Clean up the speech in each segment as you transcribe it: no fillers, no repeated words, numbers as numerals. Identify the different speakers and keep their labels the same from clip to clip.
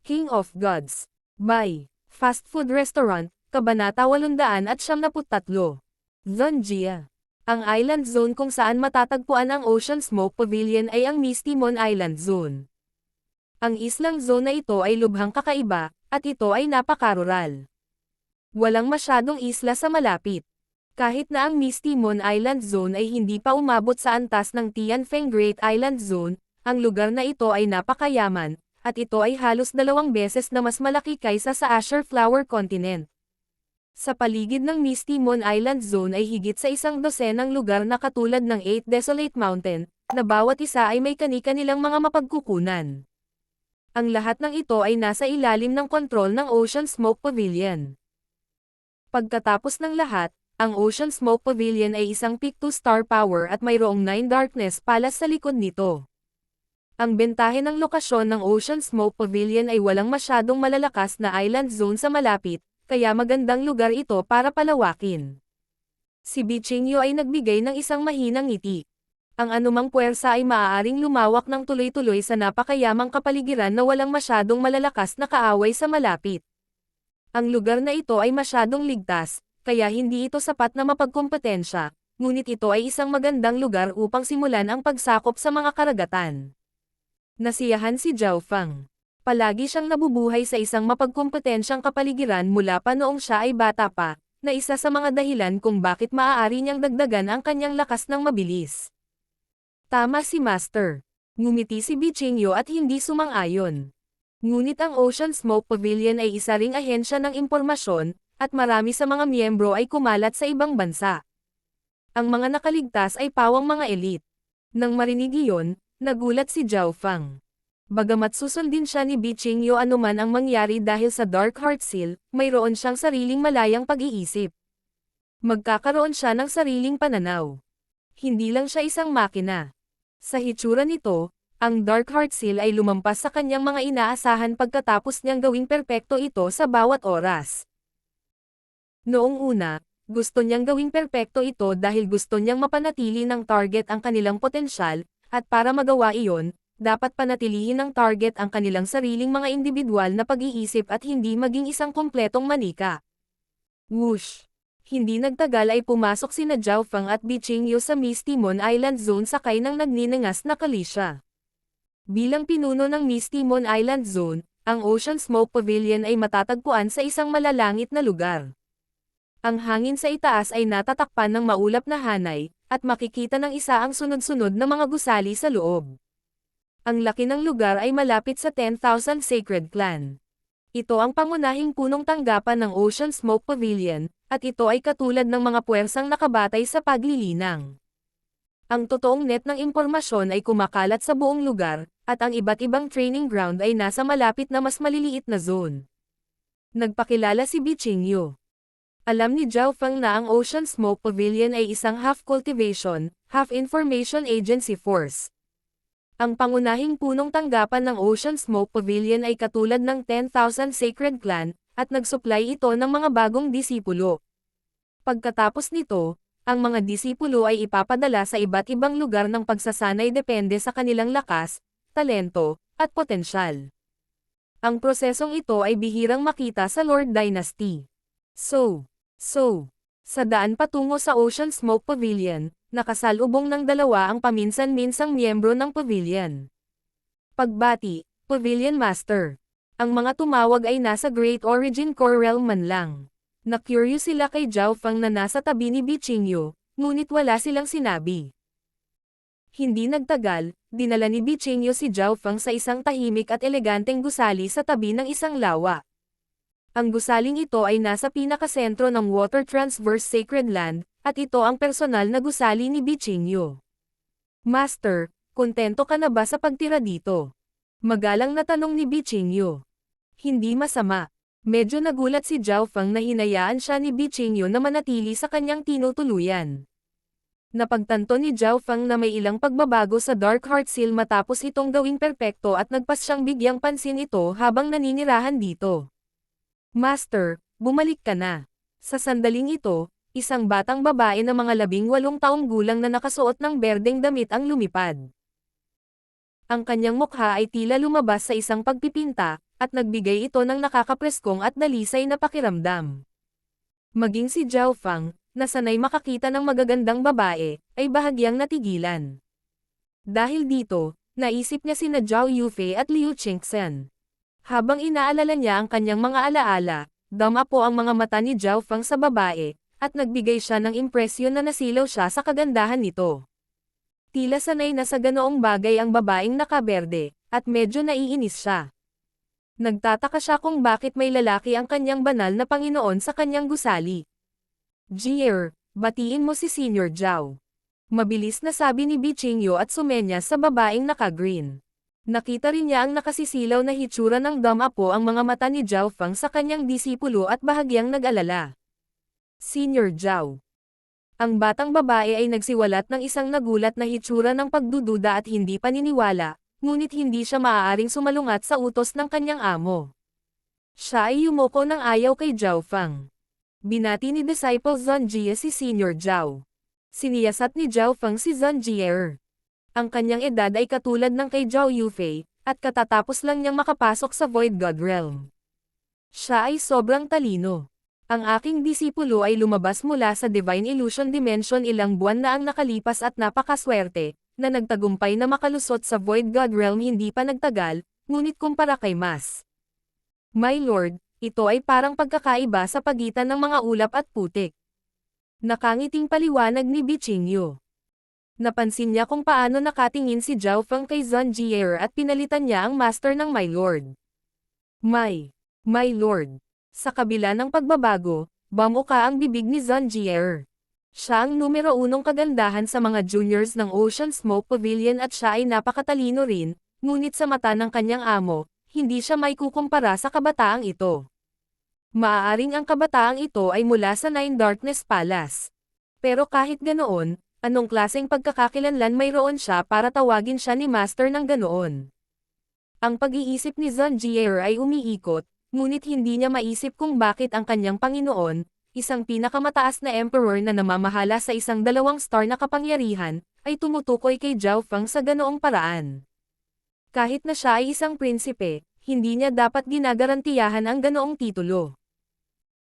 Speaker 1: King of Gods. By Fast Food Restaurant, Kabanata 873. Zonjia. Ang island zone kung saan matatagpuan ang Ocean Smoke Pavilion ay ang Misty Mon Island Zone. Ang islang zone na ito ay lubhang kakaiba, at ito ay napakarural. Walang masyadong isla sa malapit. Kahit na ang Misty Mon Island Zone ay hindi pa umabot sa antas ng Tianfeng Great Island Zone, ang lugar na ito ay napakayaman, at ito ay halos 2 beses na mas malaki kaysa sa Azure Flower Continent. Sa paligid ng Misty Mon Island Zone ay higit sa 12 lugar na katulad ng 8 Desolate Mountain, na bawat isa ay may kani-kanilang mga mapagkukunan. Ang lahat ng ito ay nasa ilalim ng kontrol ng Ocean Smoke Pavilion. Pagkatapos ng lahat, ang Ocean Smoke Pavilion ay isang peak 2-star power at mayroong 9 Darkness Palace sa likod nito. Ang bentahe ng lokasyon ng Ocean Smoke Pavilion ay walang masyadong malalakas na island zone sa malapit, kaya magandang lugar ito para palawakin. Si Bichingyo ay nagbigay ng isang mahinang ngiti. Ang anumang puwersa ay maaaring lumawak ng tuloy-tuloy sa napakayamang kapaligiran na walang masyadong malalakas na kaaway sa malapit. Ang lugar na ito ay masyadong ligtas, kaya hindi ito sapat na mapagkompetensya, ngunit ito ay isang magandang lugar upang simulan ang pagsakop sa mga karagatan. Nasiyahan si Zhao Feng. Palagi siyang nabubuhay sa isang mapagkompetensyang kapaligiran mula pa noong siya ay bata pa, na isa sa mga dahilan kung bakit maaari niyang dagdagan ang kanyang lakas ng mabilis. Tama si Master. Ngumiti si Bichingyo at hindi sumang-ayon. Ngunit ang Ocean Smoke Pavilion ay isa ring ahensya ng impormasyon, at marami sa mga miyembro ay kumalat sa ibang bansa. Ang mga nakaligtas ay pawang mga elite. Nang marinig iyon, nagulat si Zhao Feng. Bagamat susundin siya ni Bichingyo anuman ang mangyari dahil sa Dark Heart Seal, mayroon siyang sariling malayang pag-iisip. Magkakaroon siya ng sariling pananaw. Hindi lang siya isang makina. Sa hitsura nito, ang Dark Heart Seal ay lumampas sa kanyang mga inaasahan pagkatapos niyang gawing perpekto ito sa bawat oras. Noong una, gusto niyang gawing perpekto ito dahil gusto niyang mapanatili ng target ang kanilang potensyal, at para magawa iyon, dapat panatilihin ng target ang kanilang sariling mga individual na pag-iisip at hindi maging isang kompletong manika. Whoosh! Hindi nagtagal ay pumasok sina Zhao Feng at Bichingyo sa Misty Mon Island Zone sakay ng nagniningas na kalisya. Bilang pinuno ng Misty Mon Island Zone, ang Ocean Smoke Pavilion ay matatagpuan sa isang malalangit na lugar. Ang hangin sa itaas ay natatakpan ng maulap na hanay, at makikita ng isa ang sunod-sunod na mga gusali sa loob. Ang laki ng lugar ay malapit sa 10,000 Sacred Clan. Ito ang pangunahing punong tanggapan ng Ocean Smoke Pavilion, at ito ay katulad ng mga puwersang nakabatay sa paglilinang. Ang totoong net ng impormasyon ay kumakalat sa buong lugar, at ang iba't ibang training ground ay nasa malapit na mas maliliit na zone. Nagpakilala si Bichingyo. Alam ni Zhao Feng na ang Ocean Smoke Pavilion ay isang half-cultivation, half-information agency force. Ang pangunahing punong tanggapan ng Ocean Smoke Pavilion ay katulad ng 10,000 Sacred Clan, at nagsupply ito ng mga bagong disipulo. Pagkatapos nito, ang mga disipulo ay ipapadala sa iba't ibang lugar ng pagsasanay depende sa kanilang lakas, talento, at potensyal. Ang prosesong ito ay bihirang makita sa Lord Dynasty. Sa daan patungo sa Ocean Smoke Pavilion, nakasalubong ng dalawa ang paminsan-minsang miyembro ng pavilion. Pagbati, Pavilion Master. Ang mga tumawag ay nasa Great Origin Core Realm man lang. Na-curious sila kay Zhao Feng na nasa tabi ni Bichingyo, ngunit wala silang sinabi. Hindi nagtagal, dinala ni Bichingyo si Zhao Feng sa isang tahimik at eleganteng gusali sa tabi ng isang lawa. Ang gusaling ito ay nasa pinakasentro ng Water Transverse Sacred Land, at ito ang personal na gusali ni Bichingyo. Master, kontento ka na ba sa pagtira dito? Magalang na tanong ni Bichingyo. Hindi masama. Medyo nagulat si Zhao Feng na hinayaan siya ni Bichingyo na manatili sa kanyang tinutuluyan. Napagtanto ni Zhao Feng na may ilang pagbabago sa Dark Heart Seal matapos itong gawing perpekto at nagpas siyang bigyang pansin ito habang naninirahan dito. Master, bumalik ka na. Sa sandaling ito, isang batang babae na mga 18 taong gulang na nakasuot ng berdeng damit ang lumipad. Ang kanyang mukha ay tila lumabas sa isang pagpipinta, at nagbigay ito ng nakakapreskong at dalisay na pakiramdam. Maging si Zhao Fang, na sanay makakita ng magagandang babae, ay bahagyang natigilan. Dahil dito, naisip niya sina Zhao Yufei at Liu Qingxuan. Habang inaalala niya ang kanyang mga alaala, dama po ang mga mata ni Zhao Fang sa babae, at nagbigay siya ng impresyon na nasilaw siya sa kagandahan nito. Tila sanay na sa ganoong bagay ang babaeng nakaberde, at medyo naiinis siya. Nagtataka siya kung bakit may lalaki ang kanyang banal na Panginoon sa kanyang gusali. "Jier, batiin mo si Senior Zhao." Mabilis na sabi ni Bichingyo at sumenyas sa babaeng naka-green. Nakita rin niya ang nakasisilaw na hitsura ng dama po ang mga mata ni Zhao Fang sa kanyang disipulo at bahagyang nag-alala. "Senior Zhao." Ang batang babae ay nagsiwalat ng isang nagulat na hitsura ng pagdududa at hindi paniniwala, ngunit hindi siya maaaring sumalungat sa utos ng kanyang amo. Siya ay yumoko ng ayaw kay Zhao Fang. Binati ni Disciple Zhongjie si Senior Zhao. Siniyasat ni Zhao Fang si Zhongjie. Ang kanyang edad ay katulad ng kay Zhao Yufei, at katatapos lang niyang makapasok sa Void God Realm. Siya ay sobrang talino. "Ang aking disipulo ay lumabas mula sa Divine Illusion Dimension ilang buwan na ang nakalipas at napakaswerte, na nagtagumpay na makalusot sa Void God Realm hindi pa nagtagal, ngunit kumpara kay Mas. My Lord, ito ay parang pagkakaiba sa pagitan ng mga ulap at putik." Nakangiting paliwanag ni Bichingyo. Napansin niya kung paano nakatingin si Zhao Fang kay Zhongjie at pinalitan niya ang master ng My Lord. My Lord." Sa kabila ng pagbabago, bumuka ang bibig ni Zhongjie. Siya ang numero 1 kagandahan sa mga juniors ng Ocean Smoke Pavilion at siya ay napakatalino rin, ngunit sa mata ng kanyang amo, hindi siya maikukumpara sa kabataang ito. Maaaring ang kabataang ito ay mula sa Nine Darkness Palace. Pero kahit ganoon, anong klaseng pagkakakilanlan mayroon siya para tawagin siya ni Master ng ganoon? Ang pag-iisip ni Zhongjie ay umiikot, ngunit hindi niya maisip kung bakit ang kanyang Panginoon, isang pinakamataas na emperor na namamahala sa isang 2-star na kapangyarihan, ay tumutukoy kay Zhao Fang sa ganoong paraan. Kahit na siya ay isang prinsipe, hindi niya dapat ginagarantiyahan ang ganoong titulo.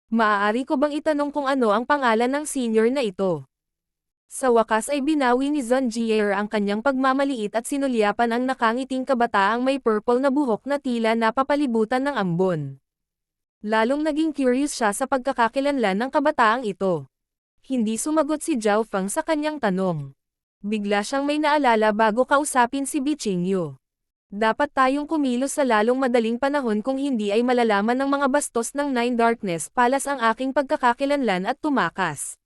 Speaker 1: "Maaari ko bang itanong kung ano ang pangalan ng senior na ito?" Sa wakas ay binawi ni Zhongjie ang kanyang pagmamaliit at sinulyapan ang nakangiting kabataang may purple na buhok na tila napapalibutan ng ambon. Lalong naging curious siya sa pagkakakilanlan ng kabataang ito. Hindi sumagot si Zhao Fang sa kanyang tanong. Bigla siyang may naalala bago kausapin si Bichingyo. "Dapat tayong kumilos sa lalong madaling panahon kung hindi ay malalaman ng mga bastos ng Nine Darkness Palace ang aking pagkakakilanlan at tumakas.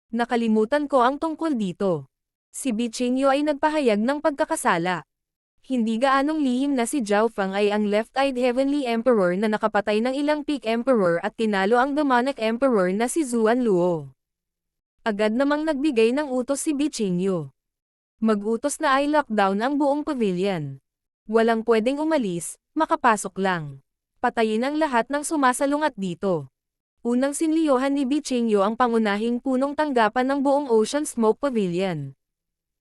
Speaker 1: Nakalimutan ko ang tungkol dito." Si Bichingyo ay nagpahayag ng pagkakasala. Hindi gaanong lihim na si Zhao Fang ay ang left-eyed Heavenly Emperor na nakapatay ng ilang Peak Emperor at tinalo ang Demonic Emperor na si Zuan Luo. Agad namang nagbigay ng utos si Bichingyo. Mag-utos na ay lockdown ang buong pavilion. Walang pwedeng umalis, makapasok lang. Patayin ang lahat ng sumasalungat dito. Unang sinliyohan ni Bichingyo ang pangunahing punong tanggapan ng buong Ocean Smoke Pavilion.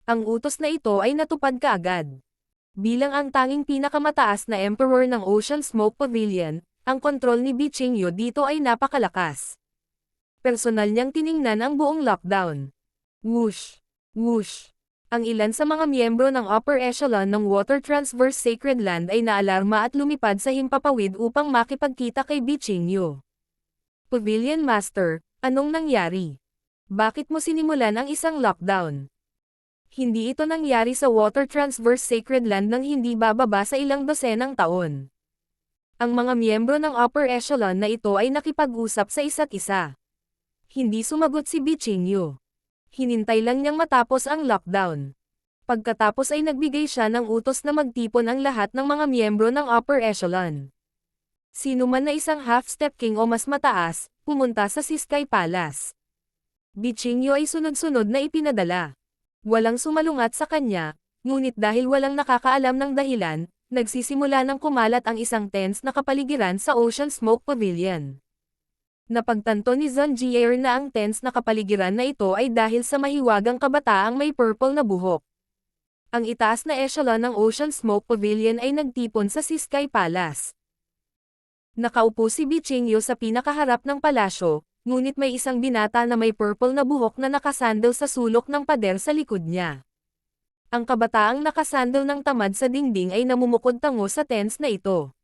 Speaker 1: Ang utos na ito ay natupad kaagad. Bilang ang tanging pinakamataas na emperor ng Ocean Smoke Pavilion, ang kontrol ni Bichingyo dito ay napakalakas. Personal niyang tiningnan ang buong lockdown. Whoosh! Whoosh! Ang ilan sa mga miyembro ng upper echelon ng Water Transverse Sacred Land ay naalarma at lumipad sa himpapawid upang makipagkita kay Bichingyo. "Pavilion Master, anong nangyari? Bakit mo sinimulan ang isang lockdown?" Hindi ito nangyari sa Water Transverse Sacred Land nang hindi bababa sa ilang dosenang taon. Ang mga miyembro ng upper echelon na ito ay nakipag-usap sa isa't isa. Hindi sumagot si Bichingyo. Hinintay lang niyang matapos ang lockdown. Pagkatapos ay nagbigay siya ng utos na magtipon ang lahat ng mga miyembro ng upper echelon. Sino man na isang half-step king o mas mataas, pumunta sa Siskai Palace. Bichingyo ay sunod-sunod na ipinadala. Walang sumalungat sa kanya, ngunit dahil walang nakakaalam ng dahilan, nagsisimula ng kumalat ang isang tense na kapaligiran sa Ocean Smoke Pavilion. Napagtanto ni Zhongjie na ang tense na kapaligiran na ito ay dahil sa mahiwagang kabataang may purple na buhok. Ang itaas na echelon ng Ocean Smoke Pavilion ay nagtipon sa Siskai Palace. Nakaupo si Bichingyo sa pinakaharap ng palasyo, ngunit may isang binata na may purple na buhok na nakasandal sa sulok ng pader sa likod niya. Ang kabataang nakasandal ng tamad sa dingding ay namumukod tango sa tents na ito.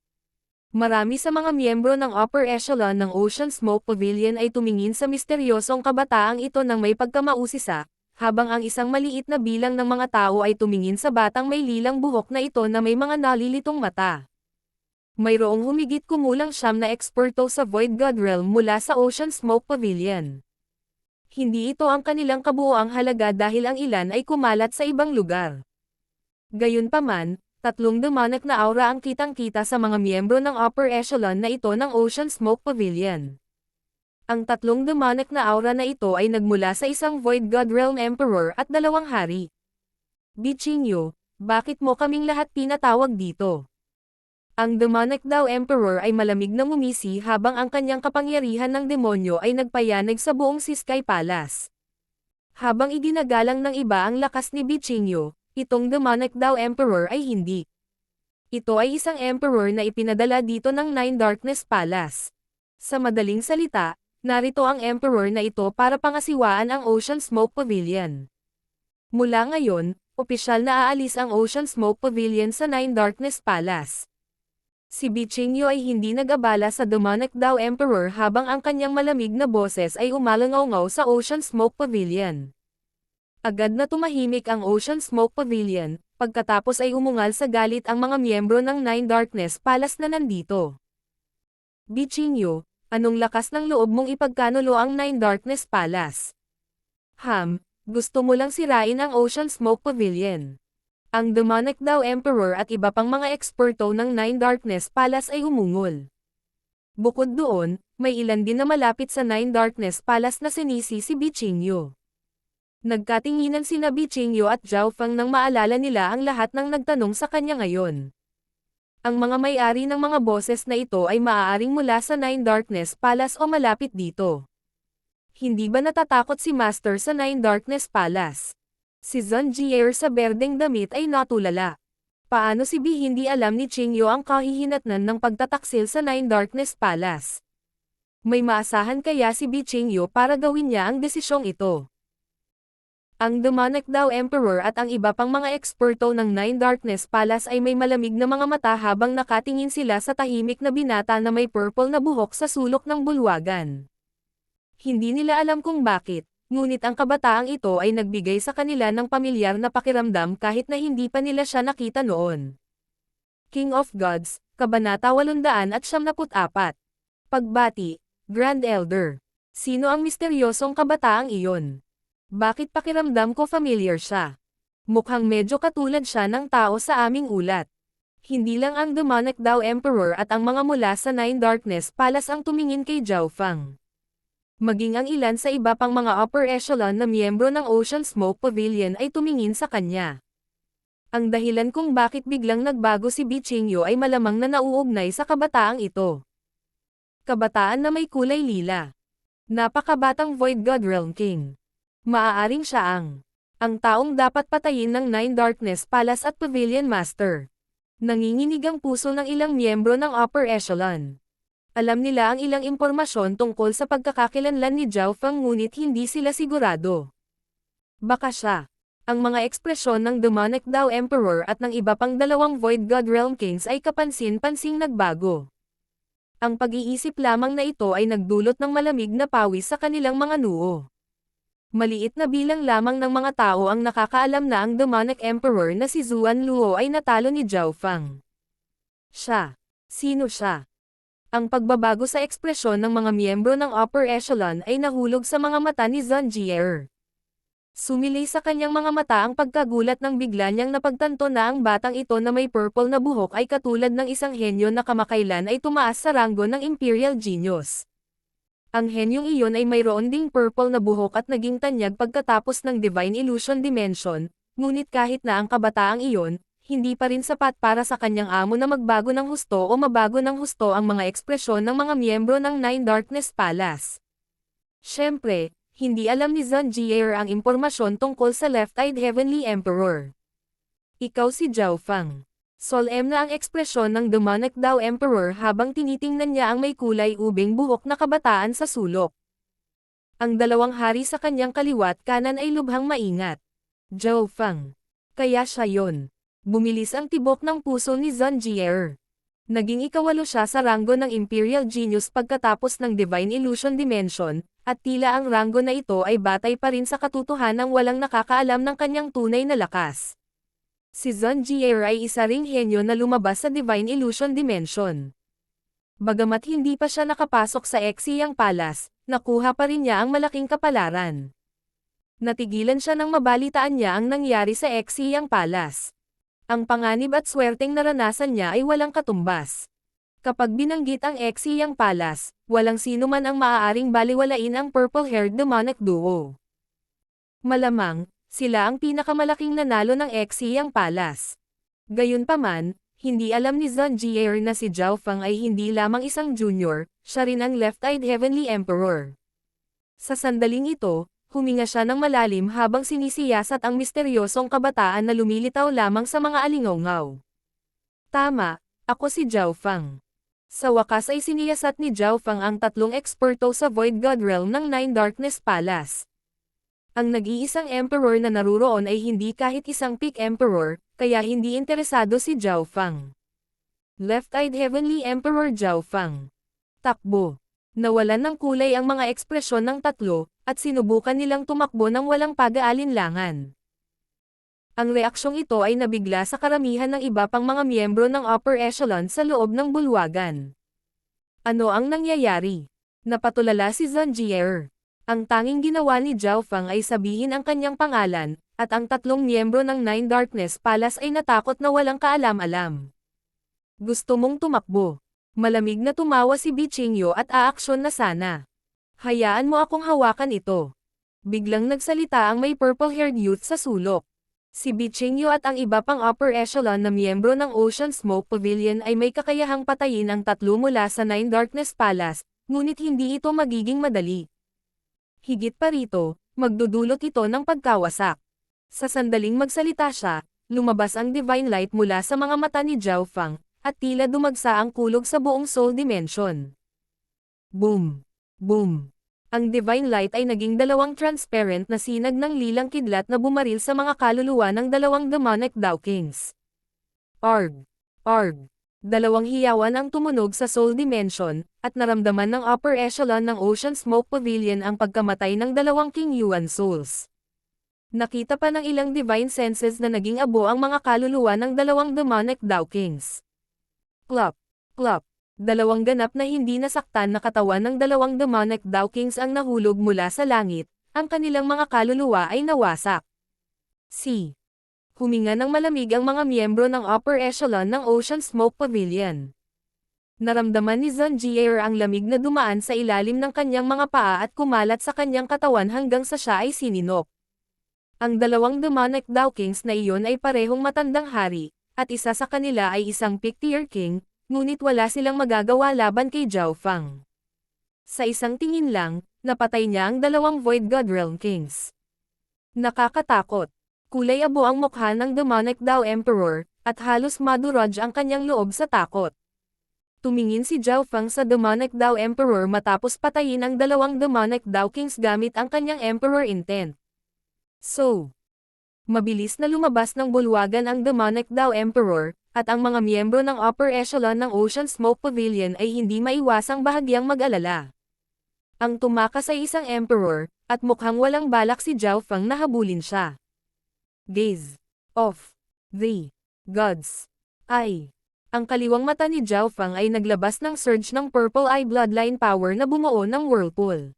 Speaker 1: Marami sa mga miyembro ng upper echelon ng Ocean Smoke Pavilion ay tumingin sa misteryosong kabataang ito nang may pagkamausisa, habang ang isang maliit na bilang ng mga tao ay tumingin sa batang may lilang buhok na ito na may mga nalilitong mata. Mayroong humigit kumulang 9 na eksperto sa Void God Realm mula sa Ocean Smoke Pavilion. Hindi ito ang kanilang kabuoang halaga dahil ang ilan ay kumalat sa ibang lugar. Gayunpaman, 3 demonic na aura ang kitang-kita sa mga miyembro ng upper echelon na ito ng Ocean Smoke Pavilion. Ang 3 demonic na aura na ito ay nagmula sa isang Void God Realm Emperor at 2 hari. Bichingyo, bakit mo kaming lahat pinatawag dito? Ang demonic daw Emperor ay malamig na ngumisi habang ang kanyang kapangyarihan ng demonyo ay nagpayanig sa buong Siskai Palace. Habang iginagalang ng iba ang lakas ni Bichingyo, itong demonic daw Emperor ay hindi. Ito ay isang Emperor na ipinadala dito ng Nine Darkness Palace. Sa madaling salita, narito ang Emperor na ito para pangasiwaan ang Ocean Smoke Pavilion. Mula ngayon, opisyal na aalis ang Ocean Smoke Pavilion sa Nine Darkness Palace. Si Bichingyo ay hindi nag-abala sa demonic daw Emperor habang ang kanyang malamig na boses ay umalangaw-ngaw sa Ocean Smoke Pavilion. Agad na tumahimik ang Ocean Smoke Pavilion, pagkatapos ay umungal sa galit ang mga miyembro ng Nine Darkness Palace na nandito. Bichingyo, anong lakas ng loob mong ipagkanulo ang Nine Darkness Palace? Gusto mo lang sirain ang Ocean Smoke Pavilion. Ang demonic daw Emperor at iba pang mga eksperto ng Nine Darkness Palace ay humungol. Bukod doon, may ilan din na malapit sa Nine Darkness Palace na sinisi si Bichingyo. Nagkatinginan sina Bichingyo at Zhao Feng nang maalala nila ang lahat ng nagtanong sa kanya ngayon. Ang mga may-ari ng mga boses na ito ay maaaring mula sa Nine Darkness Palace o malapit dito. Hindi ba natatakot si Master sa Nine Darkness Palace? Si Zhang Jie'er sa berdeng damit ay natulala. Paano si Bi hindi alam ni Qingyo ang kahihinatnan ng pagtataksil sa Nine Darkness Palace? May maasahan kaya si Bi Qingyo para gawin niya ang desisyong ito? Ang demonic daw Emperor at ang iba pang mga eksperto ng Nine Darkness Palace ay may malamig na mga mata habang nakatingin sila sa tahimik na binata na may purple na buhok sa sulok ng bulwagan. Hindi nila alam kung bakit. Ngunit ang kabataang ito ay nagbigay sa kanila ng pamilyar na pakiramdam kahit na hindi pa nila siya nakita noon. King of Gods, Kabanata 874. Pagbati, Grand Elder. Sino ang misteryosong kabataang iyon? Bakit pakiramdam ko familiar siya? Mukhang medyo katulad siya ng tao sa aming ulat. Hindi lang ang demonic daw Emperor at ang mga mula sa Nine Darkness Palace ang tumingin kay Zhao Feng. Maging ang ilan sa iba pang mga upper echelon na miyembro ng Ocean Smoke Pavilion ay tumingin sa kanya. Ang dahilan kung bakit biglang nagbago si Bichingyo ay malamang na nauugnay sa kabataang ito. Kabataan na may kulay lila. Napakabatang Void God Realm King. Maaaring siya ang taong dapat patayin ng Nine Darkness Palace at Pavilion Master. Nanginginig ang puso ng ilang miyembro ng upper echelon. Alam nila ang ilang impormasyon tungkol sa pagkakakilanlan ni Zhao Feng ngunit hindi sila sigurado. Baka siya. Ang mga ekspresyon ng demonic daw Emperor at ng iba pang 2 Void God Realm Kings ay kapansin-pansing nagbago. Ang pag-iisip lamang na ito ay nagdulot ng malamig na pawis sa kanilang mga noo. Maliit na bilang lamang ng mga tao ang nakakaalam na ang demonic Emperor na si Zuan Luo ay natalo ni Zhao Feng. Siya. Sino siya? Ang pagbabago sa ekspresyon ng mga miyembro ng upper echelon ay nahulog sa mga mata ni Zhang Jie'er. Sumilay sa kanyang mga mata ang pagkagulat nang bigla niyang napagtanto na ang batang ito na may purple na buhok ay katulad ng isang henyo na kamakailan ay tumaas sa ranggo ng Imperial Genius. Ang henyong iyon ay mayroon ding purple na buhok at naging tanyag pagkatapos ng Divine Illusion Dimension, ngunit kahit na ang kabataang iyon, hindi pa rin sapat para sa kanyang amo na magbago ng husto o mabago ng husto ang mga ekspresyon ng mga miyembro ng Nine Darkness Palace. Siyempre, hindi alam ni Zhang Jie'er ang impormasyon tungkol sa Left-Eyed Heavenly Emperor. Ikaw si Zhao Fang. Solemn na ang ekspresyon ng demonic Dao Emperor habang tinitingnan niya ang may kulay ubing buhok na kabataan sa sulok. Ang dalawang hari sa kanyang kaliwat kanan ay lubhang maingat. Zhao Fang. Kaya siya yon. Bumilis ang tibok ng puso ni Zun Jie. Naging ikawalo siya sa ranggo ng Imperial Genius pagkatapos ng Divine Illusion Dimension, at tila ang ranggo na ito ay batay pa rin sa katotohanang walang nakakaalam ng kanyang tunay na lakas. Si Zun Jie ay isa ring henyo na lumabas sa Divine Illusion Dimension. Bagamat hindi pa siya nakapasok sa Exiyang Palace, nakuha pa rin niya ang malaking kapalaran. Natigilan siya nang mabalitaan niya ang nangyari sa Exiyang Palace. Ang panganib at swerteng naranasan niya ay walang katumbas. Kapag binanggit ang Exiyang Palace, walang sino man ang maaaring baliwalain ang purple-haired demonic duo. Malamang, sila ang pinakamalaking nanalo ng Exiyang Palace. Gayunpaman, hindi alam ni Zun Jie na si Zhao Fang ay hindi lamang isang junior, siya rin ang left-eyed Heavenly Emperor. Sa sandaling ito, huminga siya ng malalim habang sinisiyasat ang misteryosong kabataan na lumilitaw lamang sa mga alingawngaw. Tama, ako si Zhao Fang. Sa wakas ay siniyasat ni Zhao Fang ang tatlong eksperto sa Void God Realm ng Nine Darkness Palace. Ang nag-iisang emperor na naruroon ay hindi kahit isang peak emperor, kaya hindi interesado si Zhao Fang. Left-eyed Heavenly Emperor Zhao Fang. Takbo. Nawalan ng kulay ang mga ekspresyon ng tatlo, at sinubukan nilang tumakbo ng walang pag-aalinlangan. Ang reaksyong ito ay nabigla sa karamihan ng iba pang mga miyembro ng upper echelon sa loob ng bulwagan. Ano ang nangyayari? Napatulala si Zun Jie. Ang tanging ginawa ni Zhao Fang ay sabihin ang kanyang pangalan, at ang tatlong miyembro ng Nine Darkness Palace ay natakot na walang kaalam-alam. Gusto mong tumakbo? Malamig na tumawa si Bichingyo at aaksyon na sana. Hayaan mo akong hawakan ito. Biglang nagsalita ang may purple-haired youth sa sulok. Si Bichingyo at ang iba pang upper echelon na miyembro ng Ocean Smoke Pavilion ay may kakayahang patayin ang tatlo mula sa Nine Darkness Palace, ngunit hindi ito magiging madali. Higit pa rito, magdudulot ito ng pagkawasak. Sa sandaling magsalita siya, lumabas ang divine light mula sa mga mata ni Zhao Fang, at tila dumagsa ang kulog sa buong soul dimension. Boom! Boom! Ang divine light ay naging dalawang transparent na sinag ng lilang kidlat na bumaril sa mga kaluluwa ng dalawang demonic Dao Kings. Arg! Arg! Dalawang hiyawan ang tumunog sa soul dimension, at naramdaman ng upper echelon ng Ocean Smoke Pavilion ang pagkamatay ng dalawang King Yuan souls. Nakita pa ng ilang divine senses na naging abo ang mga kaluluwa ng dalawang demonic Dao Kings. Plop! Plop! Dalawang ganap na hindi nasaktan na katawan ng dalawang demonic Dao Kings ang nahulog mula sa langit, ang kanilang mga kaluluwa ay nawasak. Huminga ng malamig ang mga miyembro ng upper echelon ng Ocean Smoke Pavilion. Naramdaman ni Zun Jie ang lamig na dumaan sa ilalim ng kanyang mga paa at kumalat sa kanyang katawan hanggang sa siya ay sininok. Ang dalawang demonic Dao Kings na iyon ay parehong matandang hari, at isa sa kanila ay isang peak-tier king, ngunit wala silang magagawa laban kay Zhao Fang. Sa isang tingin lang, napatay niya ang dalawang Void God Realm Kings. Nakakatakot. Kulay abo ang mukha ng demonic Dao Emperor, at halos madurog ang kanyang loob sa takot. Tumingin si Zhao Fang sa demonic Dao Emperor matapos patayin ang dalawang demonic Dao Kings gamit ang kanyang Emperor Intent. Mabilis na lumabas ng bulwagan ang demonic Dao Emperor, at ang mga miyembro ng upper echelon ng Ocean Smoke Pavilion ay hindi maiwasang bahagyang mag-alala. Ang tumakas ay isang Emperor, at mukhang walang balak si Zhao Fang na habulin siya. Gaze of the gods. Ang kaliwang mata ni Zhao Fang ay naglabas ng surge ng purple eye bloodline power na bumuo ng whirlpool.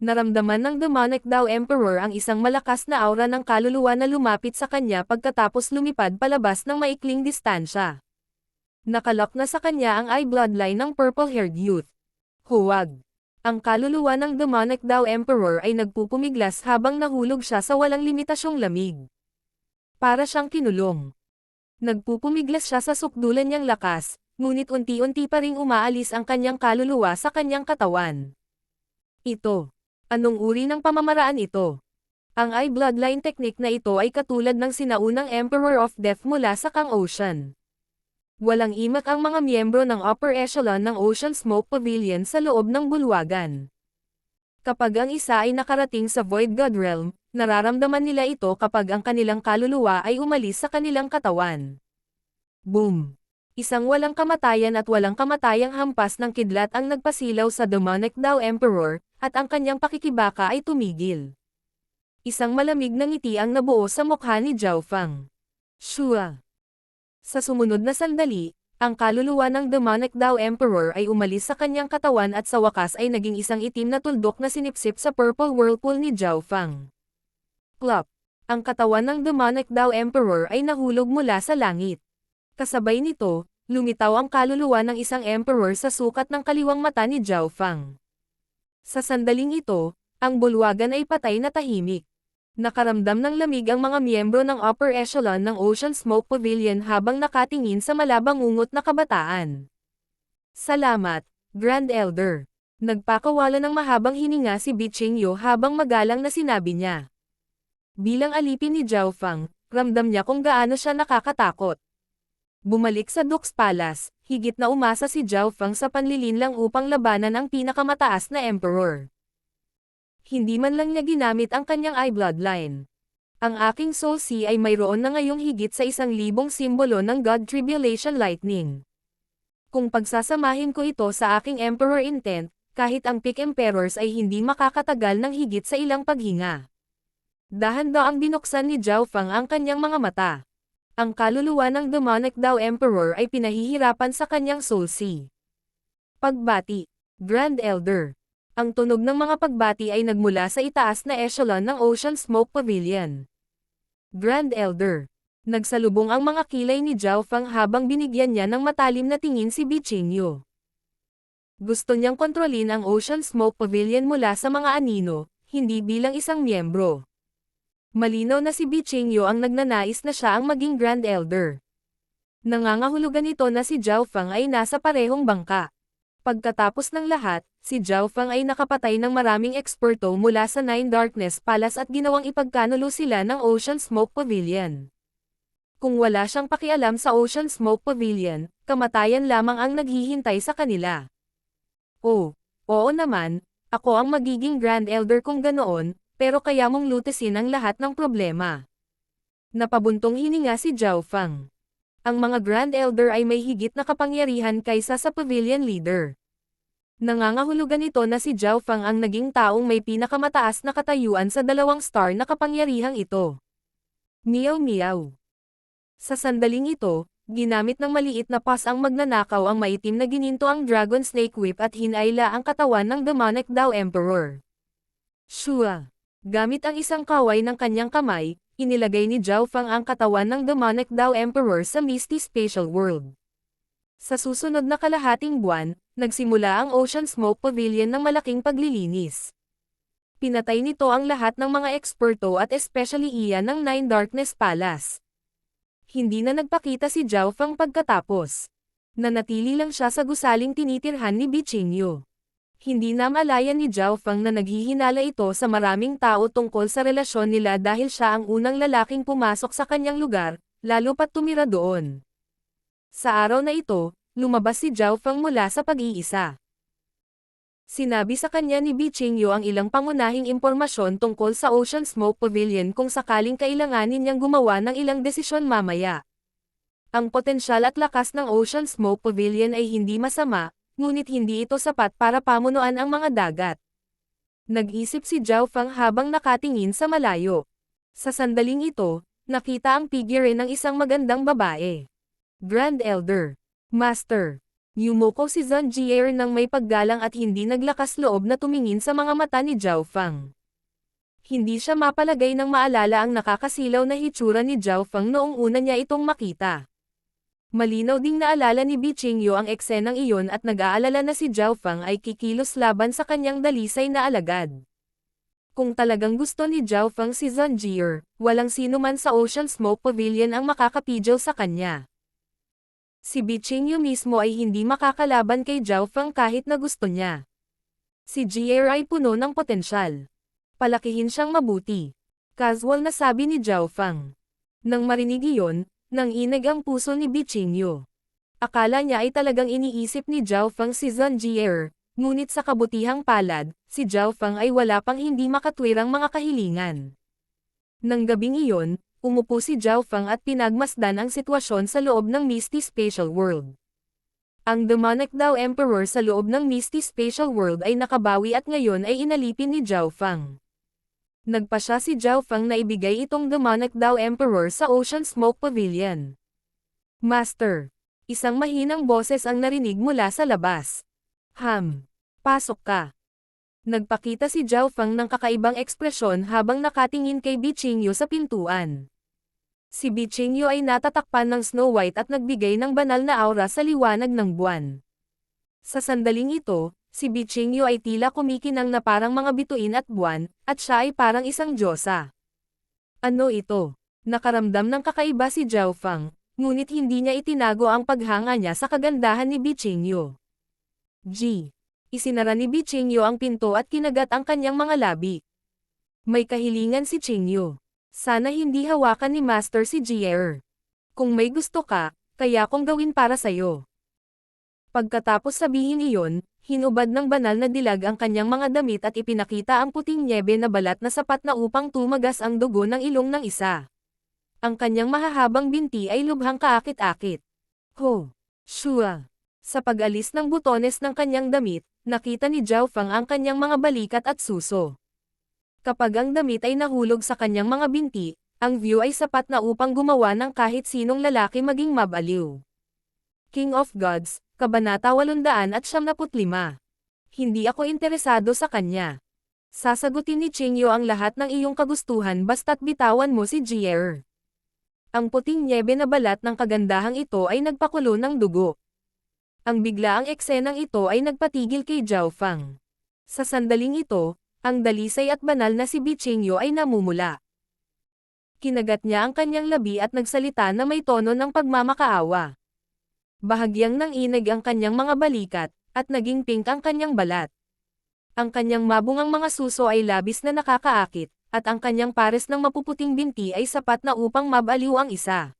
Speaker 1: Naramdaman ng demonic Dao Emperor ang isang malakas na aura ng kaluluwa na lumapit sa kanya pagkatapos lumipad palabas ng maikling distansya. Nakalak na sa kanya ang eye bloodline ng purple-haired youth. Huwag! Ang kaluluwa ng demonic Dao Emperor ay nagpupumiglas habang nahulog siya sa walang limitasyong lamig. Para siyang kinulong. Nagpupumiglas siya sa sukdulan niyang lakas, ngunit unti-unti pa ring umaalis ang kanyang kaluluwa sa kanyang katawan. Anong uri ng pamamaraan ito? Ang Eye Bloodline technique na ito ay katulad ng sinaunang Emperor of Death mula sa Kang Ocean. Walang imak ang mga miyembro ng upper echelon ng Ocean Smoke Pavilion sa loob ng bulwagan. Kapag ang isa ay nakarating sa Void God Realm, nararamdaman nila ito kapag ang kanilang kaluluwa ay umalis sa kanilang katawan. Boom! Isang walang kamatayan at walang kamatayang hampas ng kidlat ang nagpasilaw sa Demonic Dao Emperor, at ang kanyang pakikibaka ay tumigil. Isang malamig na ngiti ang nabuo sa mukha ni Zhao Fang. Shua! Sa sumunod na sandali, ang kaluluwa ng Demonic Dao Emperor ay umalis sa kanyang katawan at sa wakas ay naging isang itim na tuldok na sinipsip sa purple whirlpool ni Zhao Fang. Plop! Ang katawan ng Demonic Dao Emperor ay nahulog mula sa langit. Kasabay nito, lumitaw ang kaluluwa ng isang emperor sa sukat ng kaliwang mata ni Zhao Fang. Sa sandaling ito, ang bulwagan ay patay na tahimik. Nakaramdam ng lamig ang mga miyembro ng upper echelon ng Ocean Smoke Pavilion habang nakatingin sa malabangungot na kabataan. Salamat, Grand Elder. Nagpakawala ng mahabang hininga si Bichingyo habang magalang na sinabi niya. Bilang alipin ni Zhao Fang, ramdam niya kung gaano siya nakakatakot. Bumalik sa Dux Palace, higit na umasa si Zhao Fang sa panlilinlang upang labanan ang pinakamataas na emperor. Hindi man lang niya ginamit ang kanyang Eye Bloodline. Ang aking Soul Sea ay mayroon na ngayong higit sa 1,000 simbolo ng God Tribulation Lightning. Kung pagsasamahin ko ito sa aking Emperor Intent, kahit ang Peak Emperors ay hindi makakatagal ng higit sa ilang paghinga. Dahan-daang binuksan ni Zhao Fang ang kanyang mga mata. Ang kaluluwa ng Demonic Dao Emperor ay pinahihirapan sa kanyang Soul Sea. Pagbati, Grand Elder. Ang tunog ng mga pagbati ay nagmula sa itaas na echelon ng Ocean Smoke Pavilion. Grand Elder. Nagsalubong ang mga kilay ni Zhao Fang habang binigyan niya ng matalim na tingin si Bichingyo. Gusto niyang kontrolin ang Ocean Smoke Pavilion mula sa mga anino, hindi bilang isang miyembro. Malinaw na si Bichingyo ang nagnanais na siya ang maging Grand Elder. Nangangahulugan ito na si Zhao Fang ay nasa parehong bangka. Pagkatapos ng lahat, si Zhao Fang ay nakapatay ng maraming eksperto mula sa Nine Darkness Palace at ginawang ipagkanulo sila ng Ocean Smoke Pavilion. Kung wala siyang pakialam sa Ocean Smoke Pavilion, kamatayan lamang ang naghihintay sa kanila. Oo naman, ako ang magiging Grand Elder kung ganoon, pero kaya mong lutesin ang lahat ng problema. Napabuntong hininga si Zhao Fang. Ang mga Grand Elder ay may higit na kapangyarihan kaysa sa Pavilion Leader. Nangangahulugan ito na si Zhao Fang ang naging taong may pinakamataas na katayuan sa 2-star na kapangyarihang ito. Meow meow. Sa sandaling ito, ginamit ng maliit na paws ang magnanakaw ang maitim na gininto ang Dragon Snake Whip at hinayla ang katawan ng Demonic Dao Emperor. Shua. Gamit ang isang kaway ng kanyang kamay, inilagay ni Zhao Fang ang katawan ng Demonic Dao Emperor sa Misty Spatial World. Sa susunod na kalahating buwan, nagsimula ang Ocean Smoke Pavilion ng malaking paglilinis. Pinatay nito ang lahat ng mga eksperto at especially iyan ng Nine Darkness Palace. Hindi na nagpakita si Zhao Fang pagkatapos. Nanatili lang siya sa gusaling tinitirhan ni Bichingyo. Hindi na malaya ni Zhao Fang na naghihinala ito sa maraming tao tungkol sa relasyon nila dahil siya ang unang lalaking pumasok sa kanyang lugar, lalo pat tumira doon. Sa araw na ito, lumabas si Zhao Fang mula sa pag-iisa. Sinabi sa kanya ni Bichingyo ang ilang pangunahing impormasyon tungkol sa Ocean Smoke Pavilion kung sakaling kailanganin niyang gumawa ng ilang desisyon mamaya. Ang potensyal at lakas ng Ocean Smoke Pavilion ay hindi masama, ngunit hindi ito sapat para pamunuan ang mga dagat. Nag-isip si Zhao Fang habang nakatingin sa malayo. Sa sandaling ito, nakita ang figure ng isang magandang babae. Grand Elder. Master. Yumoko si Zhonjier nang may paggalang at hindi naglakas loob na tumingin sa mga mata ni Zhao Fang. Hindi siya mapalagay nang maalala ang nakakasilaw na hitsura ni Zhao Fang noong una niya itong makita. Malinaw ding naalala ni Bichingyo ang eksenang iyon at nag-aalala na si Zhao Fang ay kikilos laban sa kanyang dalisay na alagad. Kung talagang gusto ni Zhao Fang si Zhonjier, walang sino man sa Ocean Smoke Pavilion ang makakapigil sa kanya. Si Bichingyo mismo ay hindi makakalaban kay Zhao Fang kahit na gusto niya. Si Jier ay puno ng potensyal. Palakihin siyang mabuti. Casual na sabi ni Zhao Fang. Nang marinig iyon, nanginig ang puso ni Bichingyo. Akala niya ay talagang iniisip ni Zhao Fang si Zhang Jie, ngunit sa kabutihang palad, si Zhao Fang ay wala pang hindi makatwirang mga kahilingan. Nang gabing iyon, umupo si Zhao Fang at pinagmasdan ang sitwasyon sa loob ng Misty Spatial World. Ang demonic Dao Emperor sa loob ng Misty Spatial World ay nakabawi at ngayon ay inalipin ni Zhao Fang. Nagpasya si Zhao Fang na ibigay itong demonic Dao Emperor sa Ocean Smoke Pavilion. Master. Isang mahinang boses ang narinig mula sa labas. Pasok ka. Nagpakita si Zhao Fang ng kakaibang ekspresyon habang nakatingin kay Bichingyo sa pintuan. Si Bichingyo ay natatakpan ng Snow White at nagbigay ng banal na aura sa liwanag ng buwan. Sa sandaling ito, si Bichingyo ay tila kumikinang na parang mga bituin at buwan, at siya ay parang isang diyosa. Ano ito? Nakaramdam ng kakaiba si Zhao Fang, ngunit hindi niya itinago ang paghanga niya sa kagandahan ni Bichingyo. Isinara ni Bichingyo ang pinto at kinagat ang kanyang mga labi. May kahilingan si Chingyo. Sana hindi hawakan ni Master si Jie. Kung may gusto ka, kaya kong gawin para sayo. Pagkatapos sabihin iyon, hinubad ng banal na dilag ang kanyang mga damit at ipinakita ang puting nyebe na balat na sapat na upang tumagas ang dugo ng ilong ng isa. Ang kanyang mahahabang binti ay lubhang kaakit-akit. Shua. Sa pag-alis ng butones ng kanyang damit, nakita ni Zhao Fang ang kanyang mga balikat at suso. Kapag ang damit ay nahulog sa kanyang mga binti, ang view ay sapat na upang gumawa ng kahit sinong lalaki maging mabaliw. King of Gods, Kabanata 875. Hindi ako interesado sa kanya. Sasagutin ni Chingyo ang lahat ng iyong kagustuhan basta't bitawan mo si Jie. Ang puting nyebe na balat ng kagandahang ito ay nagpakulo ng dugo. Ang biglaang eksenang ito ay nagpatigil kay Zhao Fang. Sa sandaling ito, ang dalisay at banal na si Bichingyo ay namumula. Kinagat niya ang kanyang labi at nagsalita na may tono ng pagmamakaawa. Bahagyang nanginig ang kanyang mga balikat, at naging pink ang kanyang balat. Ang kanyang mabungang mga suso ay labis na nakakaakit, at ang kanyang pares ng mapuputing binti ay sapat na upang mabaliw ang isa.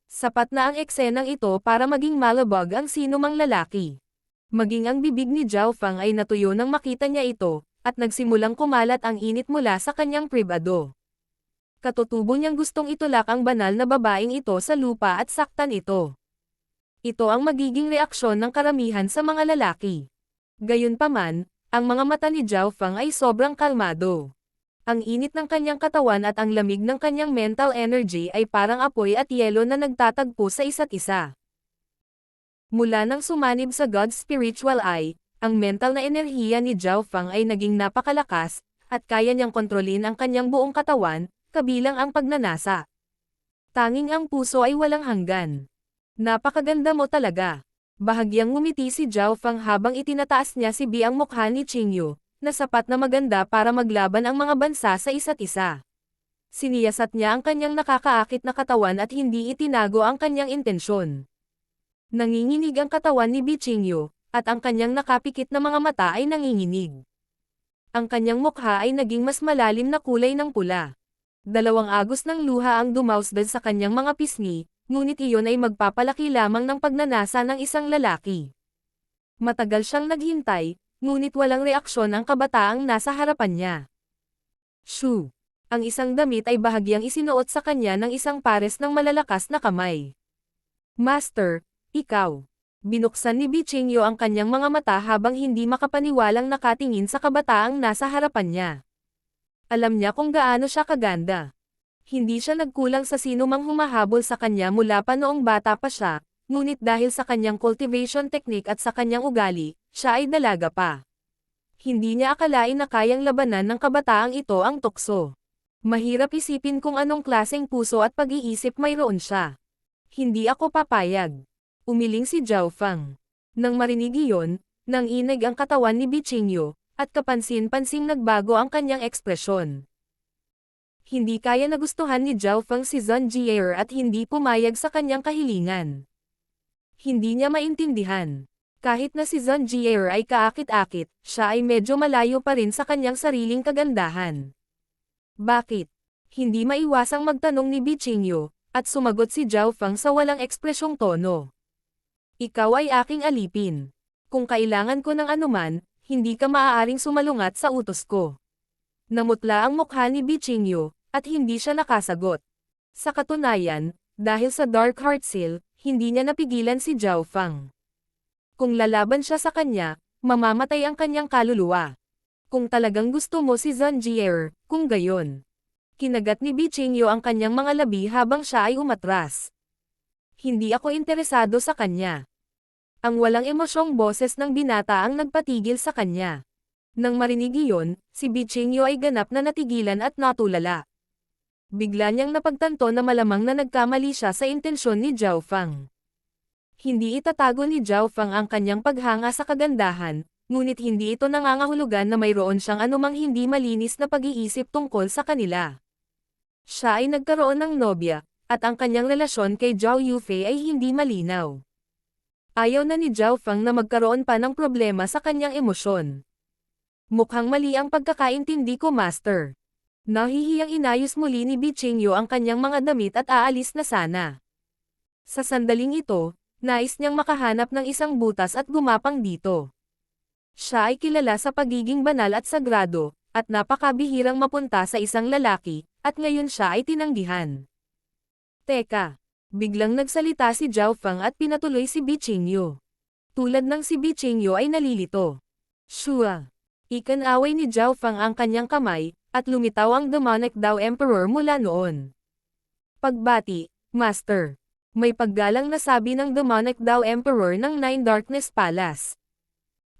Speaker 1: Sapat na ang eksenang ito para maging malabag ang sinumang lalaki. Maging ang bibig ni Zhao Fang ay natuyo nang makita niya ito, at nagsimulang kumalat ang init mula sa kanyang pribado. Katutubo niyang gustong itulak ang banal na babaeng ito sa lupa at saktan ito. Ito ang magiging reaksyon ng karamihan sa mga lalaki. Gayunpaman, ang mga mata ni Zhao Fang ay sobrang kalmado. Ang init ng kanyang katawan at ang lamig ng kanyang mental energy ay parang apoy at yelo na nagtatagpo sa isa't isa. Mula nang sumanib sa God's spiritual eye, ang mental na enerhiya ni Zhao Fang ay naging napakalakas, at kaya niyang kontrolin ang kanyang buong katawan, kabilang ang pagnanasa. Tanging ang puso ay walang hanggan. Napakaganda mo talaga. Bahagyang ngumiti si Zhao Fang habang itinataas niya si Bi ang mukha ni Chingyo, na sapat na maganda para maglaban ang mga bansa sa isa't isa. Siniyasat niya ang kanyang nakakaakit na katawan at hindi itinago ang kanyang intensyon. Nanginginig ang katawan ni Bichingyo, at ang kanyang nakapikit na mga mata ay nanginginig. Ang kanyang mukha ay naging mas malalim na kulay ng pula. Dalawang agos ng luha ang dumausdad sa kanyang mga pisngi, ngunit iyon ay magpapalaki lamang ng pagnanasa ng isang lalaki. Matagal siyang naghintay, ngunit walang reaksyon ang kabataang nasa harapan niya. Shoo! Ang isang damit ay bahagyang isinuot sa kanya ng isang pares ng malalakas na kamay. Master, ikaw. Binuksan ni Bichingyo ang kanyang mga mata habang hindi makapaniwalang nakatingin sa kabataang nasa harapan niya. Alam niya kung gaano siya kaganda. Hindi siya nagkulang sa sino mang humahabol sa kanya mula pa noong bata pa siya, ngunit dahil sa kanyang cultivation technique at sa kanyang ugali, siya ay dalaga pa. Hindi niya akalain na kayang labanan ng kabataang ito ang tukso. Mahirap isipin kung anong klaseng puso at pag-iisip mayroon siya. Hindi ako papayag. Umiling si Zhao Fang. Nang marinig iyon, nanginig ang katawan ni Bichingyo, at kapansin-pansing nagbago ang kanyang ekspresyon. Hindi kaya nagustuhan ni Zhao Fang si Zhang Jie at hindi pumayag sa kanyang kahilingan. Hindi niya maintindihan. Kahit na si Zhang Jie ay kaakit-akit, siya ay medyo malayo pa rin sa kanyang sariling kagandahan. Bakit? Hindi maiwasang magtanong ni Bichingyo, at sumagot si Zhao Fang sa walang ekspresyong tono. Ikaw ay aking alipin. Kung kailangan ko ng anuman, hindi ka maaaring sumalungat sa utos ko. Namutla ang mukha ni Bichingyo, at hindi siya nakasagot. Sa katunayan, dahil sa Dark Heart Seal, hindi niya napigilan si Zhao Fang. Kung lalaban siya sa kanya, mamamatay ang kanyang kaluluwa. Kung talagang gusto mo si Zanjier, kung gayon. Kinagat ni Bichingyo ang kanyang mga labi habang siya ay umatras. Hindi ako interesado sa kanya. Ang walang emosyong boses ng binata ang nagpatigil sa kanya. Nang marinig iyon, si Bichingyo ay ganap na natigilan at natulala. Bigla niyang napagtanto na malamang na nagkamali siya sa intensyon ni Zhao Fang. Hindi itatago ni Zhao Fang ang kanyang paghanga sa kagandahan, ngunit hindi ito nangangahulugan na mayroon siyang anumang hindi malinis na pag-iisip tungkol sa kanila. Siya ay nagkaroon ng nobya, at ang kanyang relasyon kay Zhao Yufei ay hindi malinaw. Ayaw na ni Zhao Fang na magkaroon pa ng problema sa kanyang emosyon. Mukhang mali ang pagkakaintindi ko, Master. Nahihiyang inayos muli ni Bichingyo ang kanyang mga damit at aalis na sana. Sa sandaling ito, nais niyang makahanap ng isang butas at gumapang dito. Siya ay kilala sa pagiging banal at sagrado, at napakabihirang mapunta sa isang lalaki, at ngayon siya ay tinanggihan. Teka, biglang nagsalita si Zhao Fang at pinatuloy si Bichingyo. Tulad ng si Bichingyo ay nalilito. Shua. Ikanaway ni Zhao Fang ang kanyang kamay, at lumitaw ang Demonic Dao Emperor mula noon. Pagbati, Master. May paggalang na sabi ng Demonic Dao Emperor ng Nine Darkness Palace.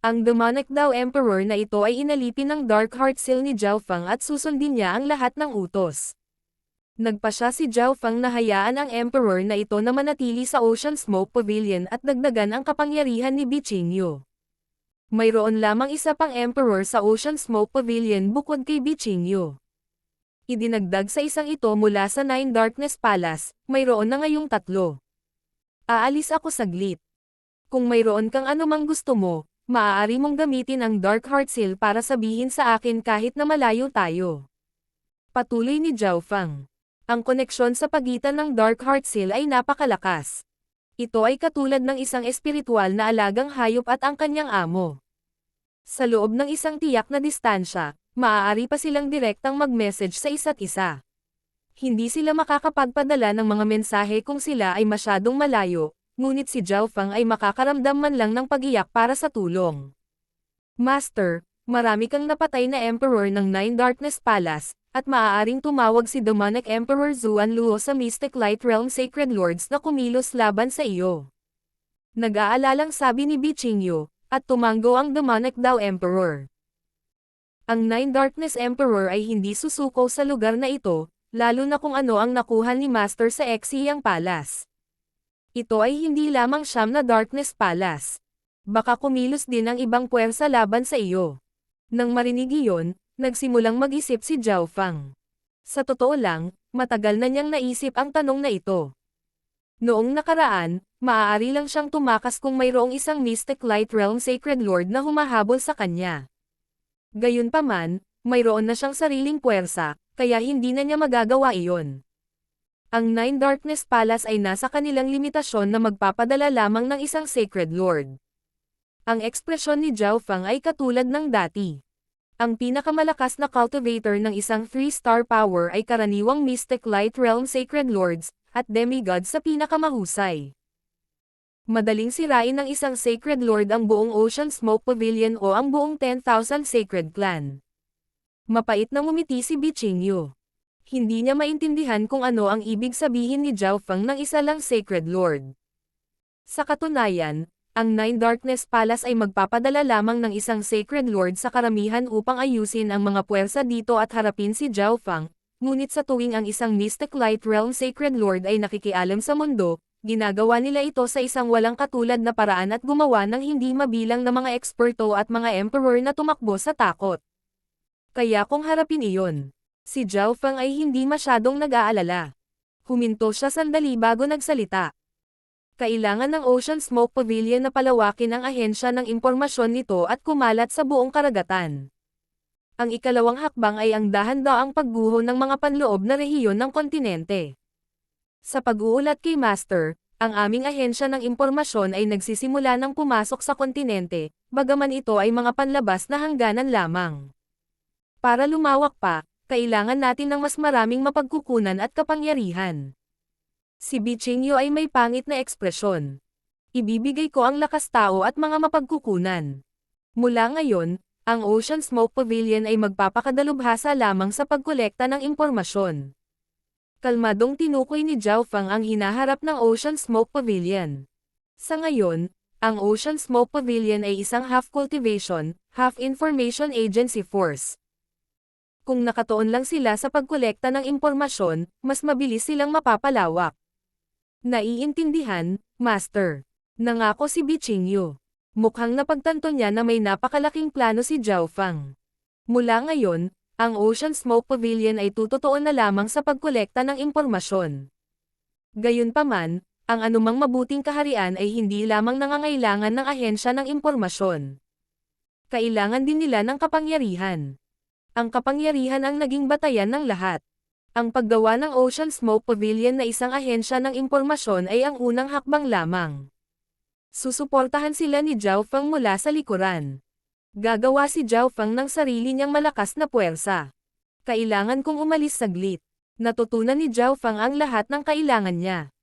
Speaker 1: Ang Demonic Dao Emperor na ito ay inalipin ng Dark Heart Seal ni Zhao Fang at susundin niya ang lahat ng utos. Nagpasya si Zhao Fang na hayaan ang Emperor na ito na manatili sa Ocean Smoke Pavilion at dagdagan ang kapangyarihan ni Bichingyo. Mayroon lamang isa pang Emperor sa Ocean Smoke Pavilion bukod kay Bichingyo. Idinagdag sa isang ito mula sa Nine Darkness Palace, mayroon na ngayong 3. Aalis ako saglit. Kung mayroon kang anumang gusto mo, maaari mong gamitin ang Dark Heart Seal para sabihin sa akin kahit na malayo tayo. Patuloy ni Zhao Fang. Ang koneksyon sa pagitan ng Dark Heart Seal ay napakalakas. Ito ay katulad ng isang espiritual na alagang hayop at ang kanyang amo. Sa loob ng isang tiyak na distansya, maaari pa silang direktang mag-message sa isa't isa. Hindi sila makakapagpadala ng mga mensahe kung sila ay masyadong malayo, ngunit si Zhao Fang ay makakaramdam man lang ng pag-iyak para sa tulong. Master, marami kang napatay na Emperor ng Nine Darkness Palace, at maaaring tumawag si Demonic Emperor Zuan Luo sa Mystic Light Realm Sacred Lords na kumilos laban sa iyo. Nag-aalalang sabi ni Bichingyo, at tumanggo ang Demonic Dao Emperor. Ang Nine Darkness Emperor ay hindi susuko sa lugar na ito, lalo na kung ano ang nakuha ni Master sa Exihiyang Palace. Ito ay hindi lamang siyam na Darkness Palace. Baka kumilos din ang ibang puwersa laban sa iyo. Nang marinig iyon, nagsimulang mag-isip si Zhao Fang. Sa totoo lang, matagal na niyang naisip ang tanong na ito. Noong nakaraan, maaari lang siyang tumakas kung mayroong isang Mystic Light Realm Sacred Lord na humahabol sa kanya. Gayunpaman, mayroon na siyang sariling puwersa, kaya hindi na niya magagawa iyon. Ang Nine Darkness Palace ay nasa kanilang limitasyon na magpapadala lamang ng isang Sacred Lord. Ang ekspresyon ni Zhao Fang ay katulad ng dati. Ang pinakamalakas na cultivator ng isang 3-star power ay karaniwang Mystic Light Realm Sacred Lords, at demigods sa pinakamahusay. Madaling sirain ng isang Sacred Lord ang buong Ocean Smoke Pavilion o ang buong 10,000 Sacred Clan. Mapait na ngumiti si Bichingyo. Hindi niya maintindihan kung ano ang ibig sabihin ni Zhao Fang ng isa lang Sacred Lord. Sa katunayan, ang Nine Darkness Palace ay magpapadala lamang ng isang Sacred Lord sa karamihan upang ayusin ang mga puwersa dito at harapin si Zhao Fang, ngunit sa tuwing ang isang Mystic Light Realm Sacred Lord ay nakikialam sa mundo, ginagawa nila ito sa isang walang katulad na paraan at gumawa ng hindi mabilang na mga eksperto at mga emperor na tumakbo sa takot. Kaya kung harapin iyon, si Zhao Fang ay hindi masyadong nag-aalala. Huminto siya sandali bago nagsalita. Kailangan ng Ocean Smoke Pavilion na palawakin ang ahensya ng impormasyon nito at kumalat sa buong karagatan. Ang ikalawang hakbang ay ang dahan-daang pagguho ng mga panloob na rehiyon ng kontinente. Sa pag-uulat kay Master, ang aming ahensya ng impormasyon ay nagsisimula ng pumasok sa kontinente, bagaman ito ay mga panlabas na hangganan lamang. Para lumawak pa, kailangan natin ng mas maraming mapagkukunan at kapangyarihan. Si Bichingyo ay may pangit na ekspresyon. Ibibigay ko ang lakas tao at mga mapagkukunan. Mula ngayon, ang Ocean Smoke Pavilion ay magpapakadalubhasa lamang sa pagkolekta ng impormasyon. Kalmadong tinukoy ni Zhao Feng ang hinaharap ng Ocean Smoke Pavilion. Sa ngayon, ang Ocean Smoke Pavilion ay isang half-cultivation, half-information agency force. Kung nakatuon lang sila sa pagkolekta ng impormasyon, mas mabilis silang mapapalawak. Naiintindihan, Master. Nangako si Bichingyo. Mukhang napagtanto niya na may napakalaking plano si Zhao Feng. Mula ngayon, ang Ocean Smoke Pavilion ay tututuon na lamang sa pagkolekta ng impormasyon. Gayunpaman, ang anumang mabuting kaharian ay hindi lamang nangangailangan ng ahensya ng impormasyon. Kailangan din nila ng kapangyarihan. Ang kapangyarihan ang naging batayan ng lahat. Ang paggawa ng Ocean Smoke Pavilion na isang ahensya ng impormasyon ay ang unang hakbang lamang. Susuportahan sila ni Zhao Feng mula sa likuran. Gagawa si Zhao Feng ng sarili niyang malakas na puwersa. Kailangan kong umalis saglit. Natutunan ni Zhao Feng ang lahat ng kailangan niya.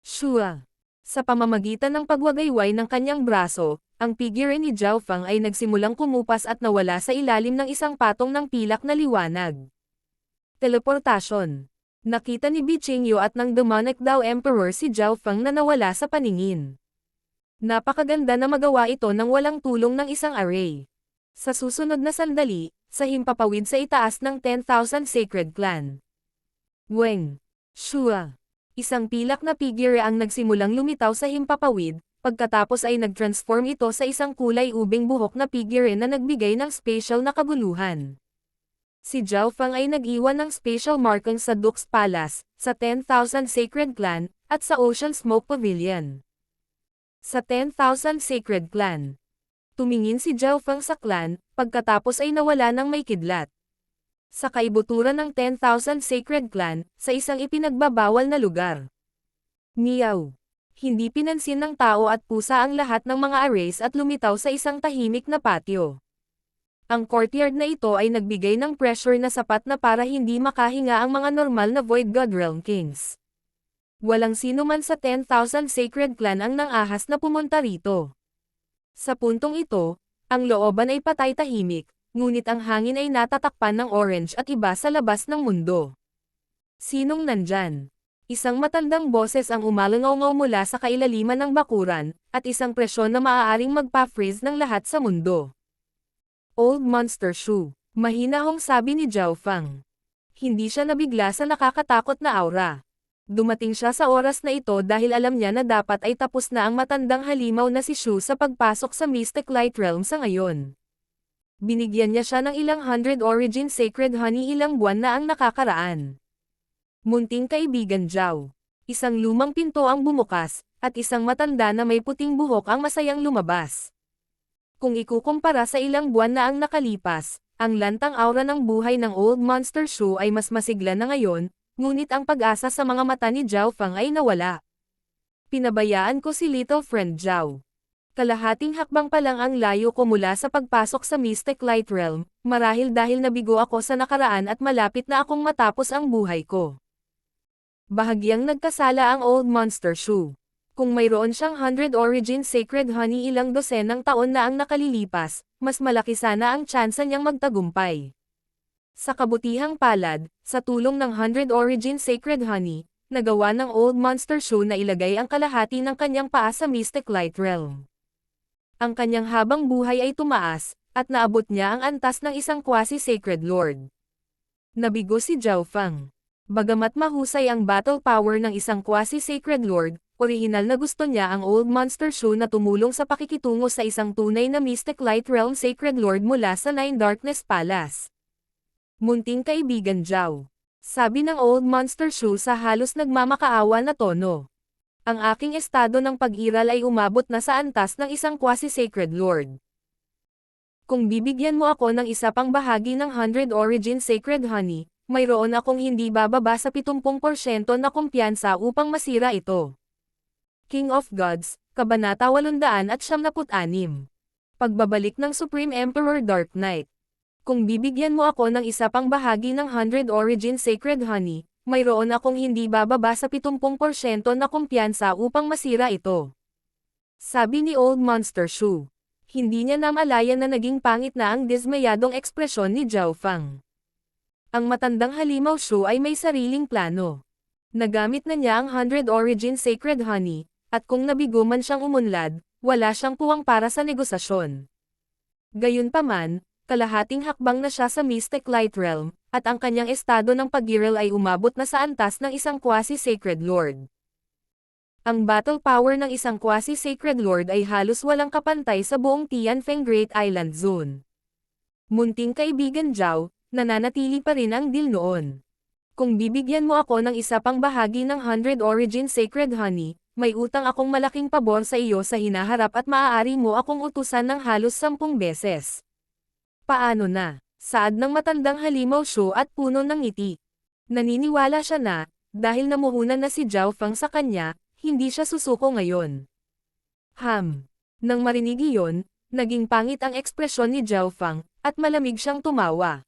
Speaker 1: Shua. Sa pamamagitan ng pagwagayway ng kanyang braso, ang figure ni Zhao Feng ay nagsimulang kumupas at nawala sa ilalim ng isang patong ng pilak na liwanag. Teleportasyon. Nakita ni Bichingyo at ng demonic Dao Emperor si Zhao Feng na nawala sa paningin. Napakaganda na magawa ito nang walang tulong ng isang array. Sa susunod na sandali, sa himpapawid sa itaas ng 10,000 Sacred Clan. Weng. Shua. Isang pilak na figure ang nagsimulang lumitaw sa himpapawid, pagkatapos ay nag-transform ito sa isang kulay ubing buhok na figure na nagbigay ng spatial na kaguluhan. Si Zhao Feng ay nag-iwan ng spatial marking sa Dux Palace, sa 10,000 Sacred Clan, at sa Ocean Smoke Pavilion. Sa 10,000 Sacred Clan. Tumingin si Zhao Feng sa clan, pagkatapos ay nawala ng may kidlat. Sa kaibuturan ng 10,000 Sacred Clan, sa isang ipinagbabawal na lugar. Meow. Hindi pinansin ng tao at pusa ang lahat ng mga arrays at lumitaw sa isang tahimik na patio. Ang courtyard na ito ay nagbigay ng pressure na sapat na para hindi makahinga ang mga normal na Void God Realm Kings. Walang sino man sa 10,000 Sacred Clan ang nangahas na pumunta rito. Sa puntong ito, ang looban ay patay tahimik, ngunit ang hangin ay natatakpan ng orange at iba sa labas ng mundo. Sinong nandyan? Isang matandang boses ang umalangaw mula sa kailaliman ng bakuran, at isang presyon na maaaring magpa-freeze ng lahat sa mundo. Old Monster Shoe. Mahinahong sabi ni Zhao Feng. Hindi siya nabigla sa nakakatakot na aura. Dumating siya sa oras na ito dahil alam niya na dapat ay tapos na ang matandang halimaw na si Shu sa pagpasok sa Mystic Light Realm sa ngayon. Binigyan niya siya ng ilang 100 Origin Sacred Honey ilang buwan na ang nakakaraan. Munting kaibigan Zhao. Isang lumang pinto ang bumukas, at isang matanda na may puting buhok ang masayang lumabas. Kung ikukumpara sa ilang buwan na ang nakalipas, ang lantang aura ng buhay ng Old Monster Shu ay mas masigla na ngayon, ngunit ang pag-asa sa mga mata ni Zhao Feng ay nawala. Pinabayaan ko si little friend Zhao. Kalahating hakbang pa lang ang layo ko mula sa pagpasok sa Mystic Light Realm, marahil dahil nabigo ako sa nakaraan at malapit na akong matapos ang buhay ko. Bahagyang nagkasala ang Old Monster Shu. Kung mayroon siyang 100 Origin Sacred Honey ilang dosenang taon na ang nakalilipas, mas malaki sana ang tsansa niyang magtagumpay. Sa kabutihang palad, sa tulong ng 100 Origin Sacred Honey, nagawa ng Old Monster Shu na ilagay ang kalahati ng kanyang paa sa Mystic Light Realm. Ang kanyang habang buhay ay tumaas, at naabot niya ang antas ng isang quasi-sacred lord. Nabigo si Zhao Feng. Bagamat mahusay ang battle power ng isang quasi-sacred lord, orihinal na gusto niya ang Old Monster Shu na tumulong sa pakikitungo sa isang tunay na Mystic Light Realm Sacred Lord mula sa Nine Darkness Palace. Munting kaibigan Zhao. Sabi ng Old Monster Shu sa halos nagmamakaawa na tono. Ang aking estado ng pag-iral ay umabot na sa antas ng isang quasi-sacred lord. Kung bibigyan mo ako ng isa pang bahagi ng 100 Origin Sacred Honey, mayroon akong hindi bababa sa 70% na kumpiyansa upang masira ito. King of Gods, Kabanata 896. Pagbabalik ng Supreme Emperor Dark Knight. Kung bibigyan mo ako ng isa pang bahagi ng 100 Origin Sacred Honey, mayroon akong hindi bababa sa 70% na kumpiyansa upang masira ito. Sabi ni Old Monster Shu. Hindi niya namalayan na naging pangit na ang dismayadong ekspresyon ni Zhao Fang. Ang matandang halimaw Shu ay may sariling plano. Nagamit na niya ang 100 Origin Sacred Honey, at kung nabigo man siyang umunlad, wala siyang puwang para sa negosasyon. Gayunpaman, kalahating hakbang na siya sa Mystic Light Realm, at ang kanyang estado ng pag-giral ay umabot na sa antas ng isang quasi-sacred lord. Ang battle power ng isang quasi-sacred lord ay halos walang kapantay sa buong Tianfeng Great Island Zone. Munting kaibigan Zhao, nananatili pa rin ang deal noon. Kung bibigyan mo ako ng isa pang bahagi ng 100 Origin Sacred Honey, may utang akong malaking pabor sa iyo sa hinaharap at maaari mo akong utusan ng halos 10 beses. Paano na? Saad ng matandang halimaw Shu at puno ng ngiti. Naniniwala siya na, dahil namuhunan na si Zhao Fang sa kanya, hindi siya susuko ngayon. Nang marinig iyon, naging pangit ang ekspresyon ni Zhao Fang, at malamig siyang tumawa.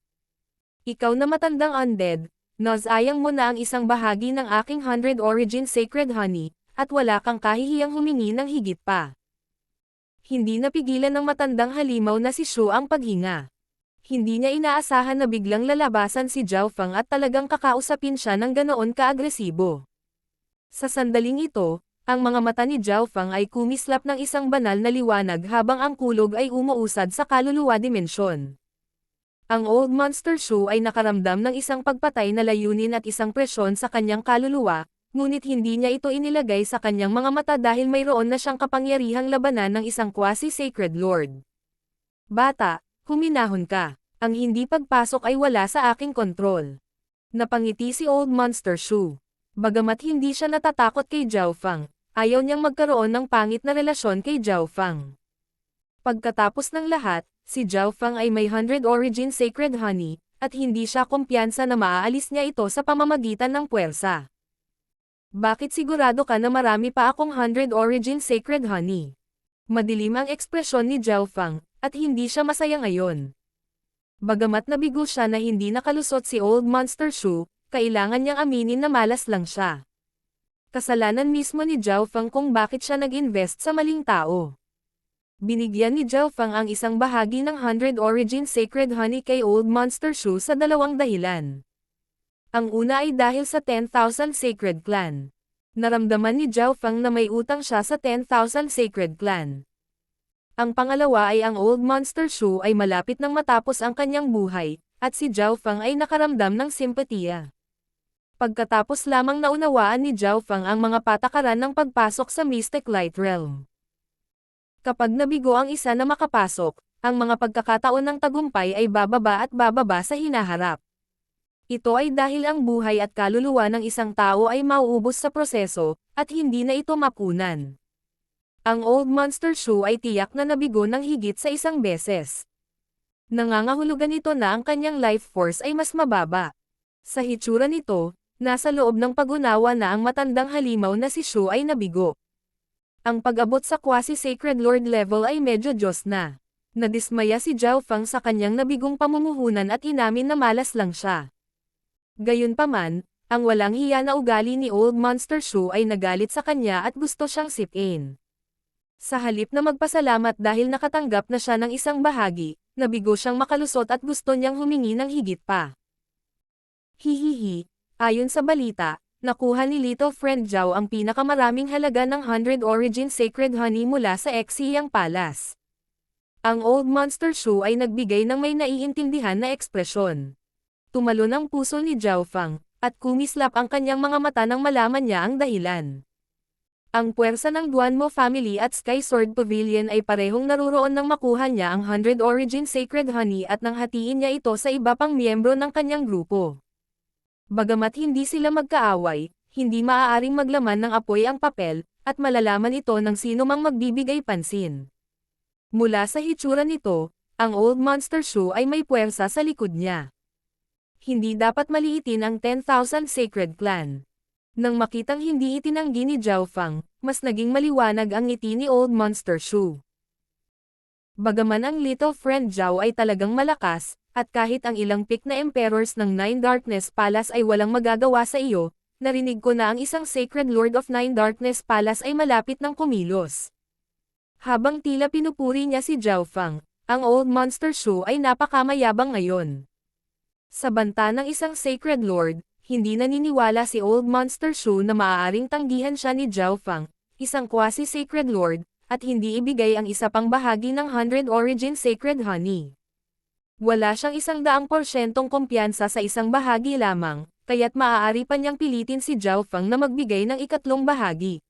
Speaker 1: Ikaw na matandang undead, nasayang mo na ang isang bahagi ng aking 100 Origin Sacred Honey, at wala kang kahihiyang humingi ng higit pa. Hindi napigilan ng matandang halimaw na si Shu ang paghinga. Hindi niya inaasahan na biglang lalabasan si Zhao Fang at talagang kakausapin siya ng ganoon kaagresibo. Sa sandaling ito, ang mga mata ni Zhao Fang ay kumislap ng isang banal na liwanag habang ang kulog ay umuusad sa kaluluwa dimensyon. Ang Old Monster Shu ay nakaramdam ng isang pagpatay na layunin at isang presyon sa kanyang kaluluwa, ngunit hindi niya ito inilagay sa kanyang mga mata dahil mayroon na siyang kapangyarihang labanan ng isang quasi-sacred lord. Bata, huminahon ka. Ang hindi pagpasok ay wala sa aking kontrol. Napangiti si Old Monster Shu. Bagamat hindi siya natatakot kay Zhao Fang, ayaw niyang magkaroon ng pangit na relasyon kay Zhao Fang. Pagkatapos ng lahat, si Zhao Fang ay may 100 Origin Sacred Honey, at hindi siya kumpiyansa na maaalis niya ito sa pamamagitan ng puwersa. Bakit sigurado ka na marami pa akong 100 Origin Sacred Honey? Madilim ang ekspresyon ni Zhao Fang, at hindi siya masaya ngayon. Bagamat nabigo siya na hindi nakalusot si Old Monster Shu, kailangan niyang aminin na malas lang siya. Kasalanan mismo ni Zhao Fang kung bakit siya nag-invest sa maling tao. Binigyan ni Zhao Fang ang isang bahagi ng 100 Origin Sacred Honey kay Old Monster Shu sa dalawang dahilan. Ang una ay dahil sa 10,000 Sacred Clan. Naramdaman ni Zhao Fang na may utang siya sa 10,000 Sacred Clan. Ang pangalawa ay ang Old Monster Shu ay malapit nang matapos ang kanyang buhay, at si Zhao Fang ay nakaramdam ng simpatiya. Pagkatapos lamang naunawaan ni Zhao Fang ang mga patakaran ng pagpasok sa Mystic Light Realm. Kapag nabigo ang isa na makapasok, ang mga pagkakataon ng tagumpay ay bababa at bababa sa hinaharap. Ito ay dahil ang buhay at kaluluwa ng isang tao ay mauubos sa proseso, at hindi na ito mapunan. Ang Old Monster Shu ay tiyak na nabigo ng higit sa isang beses. Nangangahulugan ito na ang kanyang life force ay mas mababa. Sa hitsura nito, nasa loob ng pag-unawa na ang matandang halimaw na si Shu ay nabigo. Ang pag-abot sa quasi-sacred lord level ay medyo Diyos na. Nadismaya si Zhao Fang sa kanyang nabigong pamumuhunan at inamin na malas lang siya. Gayunpaman, ang walang hiya na ugali ni Old Monster Shu ay nagalit sa kanya at gusto siyang sipin. Sa halip na magpasalamat dahil nakatanggap na siya ng isang bahagi, nabigo siyang makalusot at gusto niyang humingi ng higit pa. Hihihi, ayon sa balita, nakuha ni Little Friend Zhao ang pinakamaraming halaga ng 100 Origin Sacred Honey mula sa Exiyang Palace. Ang Old Monster Shu ay nagbigay ng may naiintindihan na ekspresyon. Tumalon ang puso ni Zhao Fang, at kumislap ang kanyang mga mata nang malaman niya ang dahilan. Ang puwersa ng Duanmo family at Sky Sword Pavilion ay parehong naruroon nang makuha niya ang 100 Origin Sacred Honey at nang hatiin niya ito sa iba pang miyembro ng kanyang grupo. Bagamat hindi sila magkaaway, hindi maaaring maglaman ng apoy ang papel, at malalaman ito ng sino mang magbibigay pansin. Mula sa hitsura nito, Ang Old Monster Shoe ay may puwersa sa likod niya. Hindi dapat maliitin ang 10,000 Sacred Clan. Nang makitang hindi itinanggi ni Zhao Fang, mas naging maliwanag ang ngiti ni Old Monster Shoe. Bagaman ang little friend Zhao ay talagang malakas, at kahit ang ilang pick na emperors ng Nine Darkness Palace ay walang magagawa sa iyo, narinig ko na ang isang Sacred Lord of Nine Darkness Palace ay malapit ng kumilos. Habang tila pinupuri niya si Zhao Fang, ang Old Monster Shoe ay napakamayabang ngayon. Sa banta ng isang Sacred Lord, hindi naniniwala si Old Monster Shoe na maaaring tanggihan siya ni Zhao Fang, isang quasi-Sacred Lord, at hindi ibigay ang isa pang bahagi ng 100 Origin Sacred Honey. Wala siyang 100% kumpiyansa sa isang bahagi lamang, kaya't maaari pa niyang pilitin si Zhao Fang na magbigay ng ikatlong bahagi.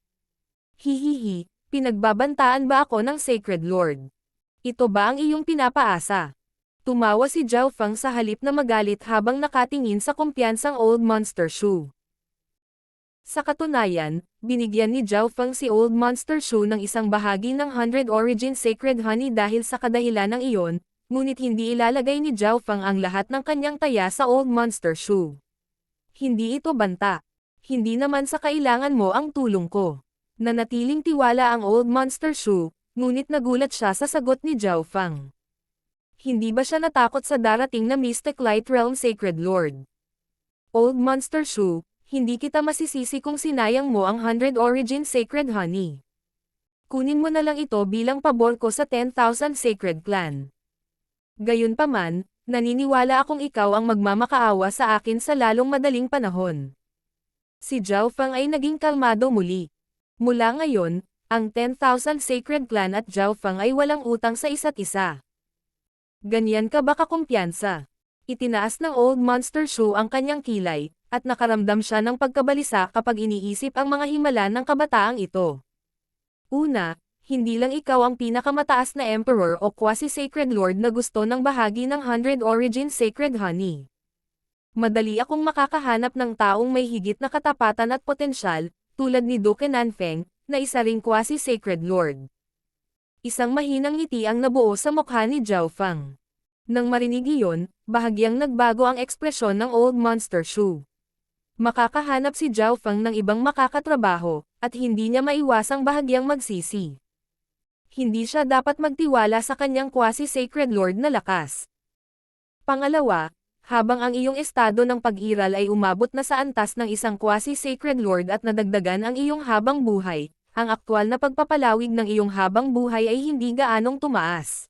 Speaker 1: Hihihi, pinagbabantaan ba ako ng Sacred Lord? Ito ba ang iyong pinapaasa? Tumawa si Zhao Fang sa halip na magalit habang nakatingin sa kumpiyansang Old Monster Shoe. Sa katunayan, binigyan ni Zhao Fang si Old Monster Shoe ng isang bahagi ng 100 Origin Sacred Honey dahil sa kadahilan ng iyon, ngunit hindi ilalagay ni Zhao Fang ang lahat ng kanyang taya sa Old Monster Shoe. Hindi ito banta. Hindi naman sa kailangan mo ang tulong ko. Nanatiling tiwala ang Old Monster Shoe, ngunit nagulat siya sa sagot ni Zhao Fang. Hindi ba siya natakot sa darating na Mystic Light Realm Sacred Lord? Old Monster Shoe, hindi kita masisisi kung sinayang mo ang 100 Origin Sacred Honey. Kunin mo na lang ito bilang pabor ko sa 10,000 Sacred Clan. Gayunpaman, naniniwala akong ikaw ang magmamakaawa sa akin sa lalong madaling panahon. Si Zhao Fang ay naging kalmado muli. Mula ngayon, ang 10,000 Sacred Clan at Zhao Fang ay walang utang sa isa't isa. Ganyan ka ba kakumpiyansa? Itinaas ng Old Monster Shoe ang kanyang kilay, at nakaramdam siya ng pagkabalisa kapag iniisip ang mga himala ng kabataang ito. Una, hindi lang ikaw ang pinakamataas na Emperor o quasi-Sacred Lord na gusto ng bahagi ng 100 Origin Sacred Honey. Madali akong makakahanap ng taong may higit na katapatan at potensyal, tulad ni Duke Nanfeng, na isa ring quasi-Sacred Lord. Isang mahinang ngiti ang nabuo sa mukha ni Zhao Fang. Nang marinig iyon, bahagyang nagbago ang ekspresyon ng Old Monster Shoe. Makakahanap si Zhao Fang ng ibang makakatrabaho, at hindi niya maiwasang bahagyang magsisi. Hindi siya dapat magtiwala sa kanyang quasi-Sacred Lord na lakas. Pangalawa, habang ang iyong estado ng pag-iral ay umabot na sa antas ng isang quasi-Sacred Lord at nadagdagan ang iyong habang buhay, ang aktwal na pagpapalawig ng iyong habang buhay ay hindi gaanong tumaas.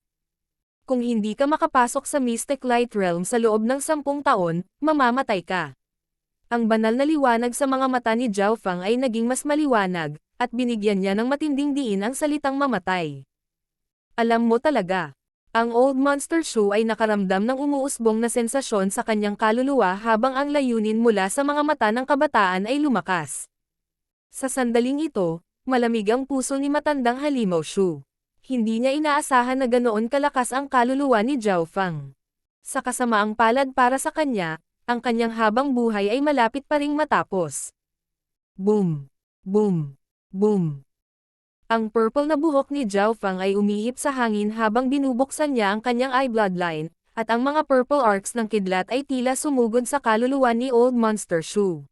Speaker 1: Kung hindi ka makapasok sa Mystic Light Realm sa loob ng 10 taon, mamamatay ka. Ang banal na liwanag sa mga mata ni Zhao Fang ay naging mas maliwanag, at binigyan niya ng matinding diin ang salitang mamatay. Alam mo talaga. Ang Old Monster Shoe ay nakaramdam ng umuusbong na sensasyon sa kanyang kaluluwa habang ang layunin mula sa mga mata ng kabataan ay lumakas. Sa sandaling ito, malamig ang puso ni matandang Halimaw Shoe. Hindi niya inaasahan na ganoon kalakas ang kaluluwa ni Zhao Fang. Sa kasamaang palad para sa kanya, ang kanyang habang buhay ay malapit pa ring matapos. Boom! Boom! Boom! Ang purple na buhok ni Zhao Fang ay umihip sa hangin habang binubuksan niya ang kanyang eye bloodline, at ang mga purple arcs ng kidlat ay tila sumugod sa kaluluwa ni Old Monster Shoe.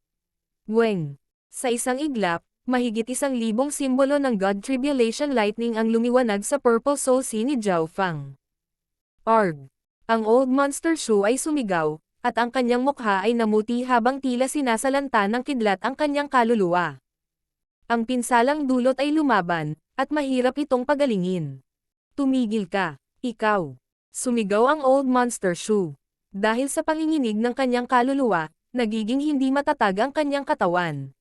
Speaker 1: Weng! Sa isang iglap, mahigit 1,000 simbolo ng God Tribulation Lightning ang lumiwanag sa Purple Soul Sea ni Zhao Fang. Arg! Ang Old Monster Shoe ay sumigaw, at ang kanyang mukha ay namuti habang tila sinasalanta ng kidlat ang kanyang kaluluwa. Ang pinsalang dulot ay lumaban, at mahirap itong pagalingin. Tumigil ka, ikaw! Sumigaw ang Old Monster Shoe. Dahil sa panginginig ng kanyang kaluluwa, nagiging hindi matatag ang kanyang katawan.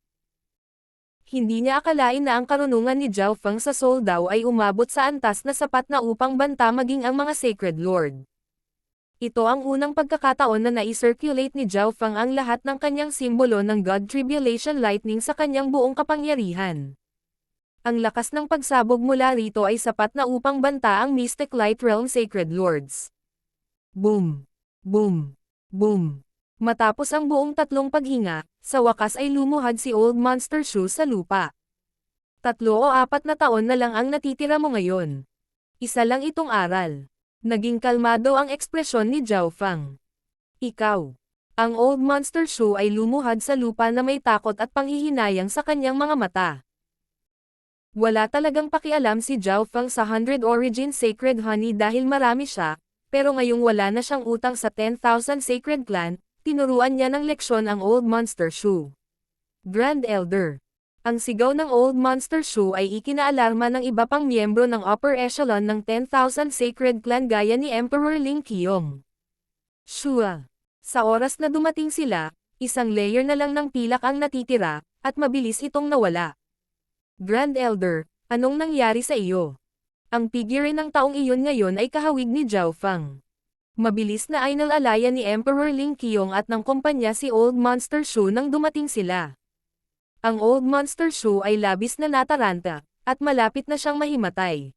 Speaker 1: Hindi niya akalain na ang karunungan ni Zhao Fang sa Soul daw ay umabot sa antas na sapat na upang banta maging ang mga Sacred Lord. Ito ang unang pagkakataon na nai-circulate ni Zhao Fang ang lahat ng kanyang simbolo ng God Tribulation Lightning sa kanyang buong kapangyarihan. Ang lakas ng pagsabog mula rito ay sapat na upang banta ang Mystic Light Realm Sacred Lords. Boom! Boom! Boom! Matapos ang buong tatlong paghinga, sa wakas ay lumuhad si Old Monster Shoe sa lupa. 3 o 4 na taon na lang ang natitira mo ngayon. Isa lang itong aral. Naging kalmado ang ekspresyon ni Zhao Feng. Ikaw. Ang Old Monster Shoe ay lumuhad sa lupa na may takot at panghihinayang sa kanyang mga mata. Wala talagang pakialam si Zhao Feng sa 100 Origin Sacred Honey dahil marami siya, pero ngayong wala na siyang utang sa 10,000 Sacred Clan, tinuruan niya ng leksyon ang Old Monster Shoe. Grand Elder. Ang sigaw ng Old Monster Shoe ay ikinaalarma ng iba pang miyembro ng upper echelon ng 10,000 Sacred Clan gaya ni Emperor Ling Qiong. Shua. Sa oras na dumating sila, isang layer na lang ng pilak ang natitira, at mabilis itong nawala. Grand Elder, anong nangyari sa iyo? Ang figure ng taong iyon ngayon ay kahawig ni Zhao Feng. Mabilis na ay nalalaya ni Emperor Ling Qiong at ng kumpanya si Old Monster Shoe nang dumating sila. Ang Old Monster Shoe ay labis na nataranta, at malapit na siyang mahimatay.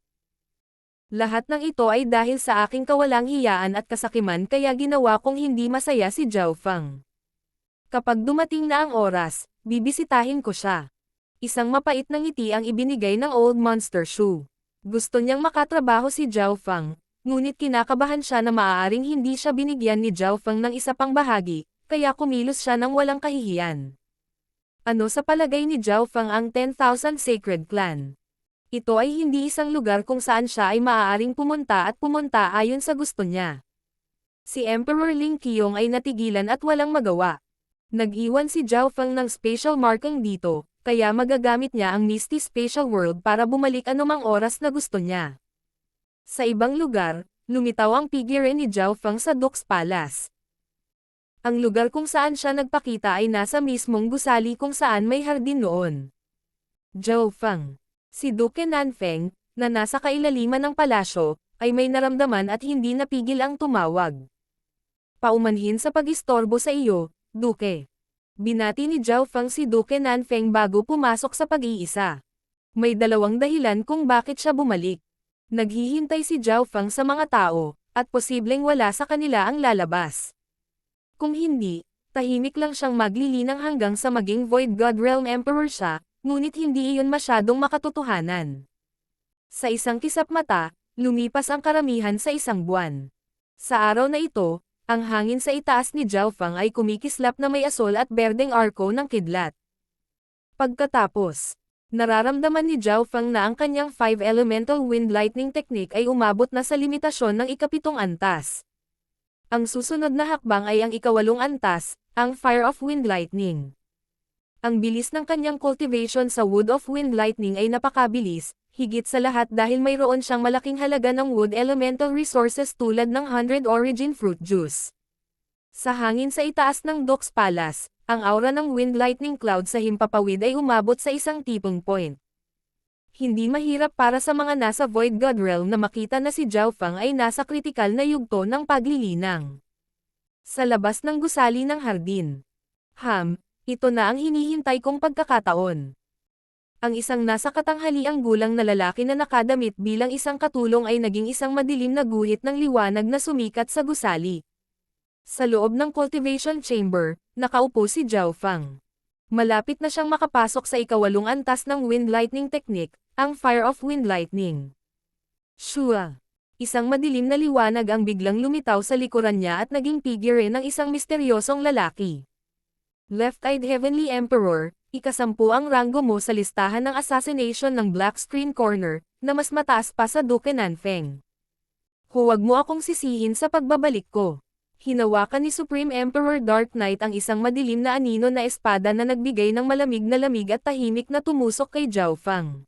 Speaker 1: Lahat ng ito ay dahil sa aking kawalang hiyaan at kasakiman kaya ginawa kong hindi masaya si Zhao Feng. Kapag dumating na ang oras, bibisitahin ko siya. Isang mapait na ngiti ang ibinigay ng Old Monster Shoe. Gusto niyang makatrabaho si Zhao Feng, ngunit kinakabahan siya na maaaring hindi siya binigyan ni Zhao Feng ng isa pang bahagi, kaya kumilos siya ng walang kahihiyan. Ano sa palagay ni Zhao Feng ang 10,000 Sacred Clan? Ito ay hindi isang lugar kung saan siya ay maaaring pumunta ayon sa gusto niya. Si Emperor Ling Qiong ay natigilan at walang magawa. Nag-iwan si Zhao Feng ng special marking dito, kaya magagamit niya ang Misty Spatial World para bumalik anumang oras na gusto niya. Sa ibang lugar, lumitaw ang figure ni Zhao Feng sa Duke's Palace. Ang lugar kung saan siya nagpakita ay nasa mismong gusali kung saan may hardin noon. Zhao Feng. Si Duke Nanfeng, na nasa kailaliman ng palasyo, ay may naramdaman at hindi napigil ang tumawag. Paumanhin sa pag-istorbo sa iyo, Duke. Binati ni Zhao Feng si Duke Nanfeng bago pumasok sa pag-iisa. May dalawang dahilan kung bakit siya bumalik. Naghihintay si Zhao Feng sa mga tao, at posibleng wala sa kanila ang lalabas. Kung hindi, tahimik lang siyang maglilinang hanggang sa maging Void God Realm Emperor siya, ngunit hindi iyon masyadong makatotohanan. Sa isang kisap mata, lumipas ang karamihan sa isang buwan. Sa araw na ito, ang hangin sa itaas ni Zhao Feng ay kumikislap na may asol at berdeng arko ng kidlat. Pagkatapos, nararamdaman ni Zhao Feng na ang kanyang 5 Elemental Wind Lightning Technique ay umabot na sa limitasyon ng ika-7 antas. Ang susunod na hakbang ay ang ika-8 antas, ang Fire of Wind Lightning. Ang bilis ng kanyang cultivation sa Wood of Wind Lightning ay napakabilis, higit sa lahat dahil mayroon siyang malaking halaga ng wood elemental resources tulad ng 100 Origin Fruit Juice. Sa hangin sa itaas ng Duke's Palace, ang aura ng Wind Lightning Cloud sa himpapawid ay umabot sa isang tipong point. Hindi mahirap para sa mga nasa Void God Realm na makita na si Zhao Feng ay nasa kritikal na yugto ng paglilinang. Sa labas ng gusali ng hardin. Ito na ang hinihintay kong pagkakataon. Ang isang nasa katanghaliang gulang na lalaki na nakadamit bilang isang katulong ay naging isang madilim na guhit ng liwanag na sumikat sa gusali. Sa loob ng cultivation chamber, nakaupo si Zhao Feng. Malapit na siyang makapasok sa ika-8 antas ng Wind Lightning Technique, ang Fire of Wind Lightning. Shua. Isang madilim na liwanag ang biglang lumitaw sa likuran niya at naging figure ng isang misteryosong lalaki. Left-eyed Heavenly Emperor, ika-10 ang ranggo mo sa listahan ng assassination ng Black Screen Corner, na mas mataas pa sa Duke Nanfeng. Huwag mo akong sisihin sa pagbabalik ko. Hinawakan ni Supreme Emperor Dark Knight ang isang madilim na anino na espada na nagbigay ng malamig na lamig at tahimik na tumusok kay Zhao Feng.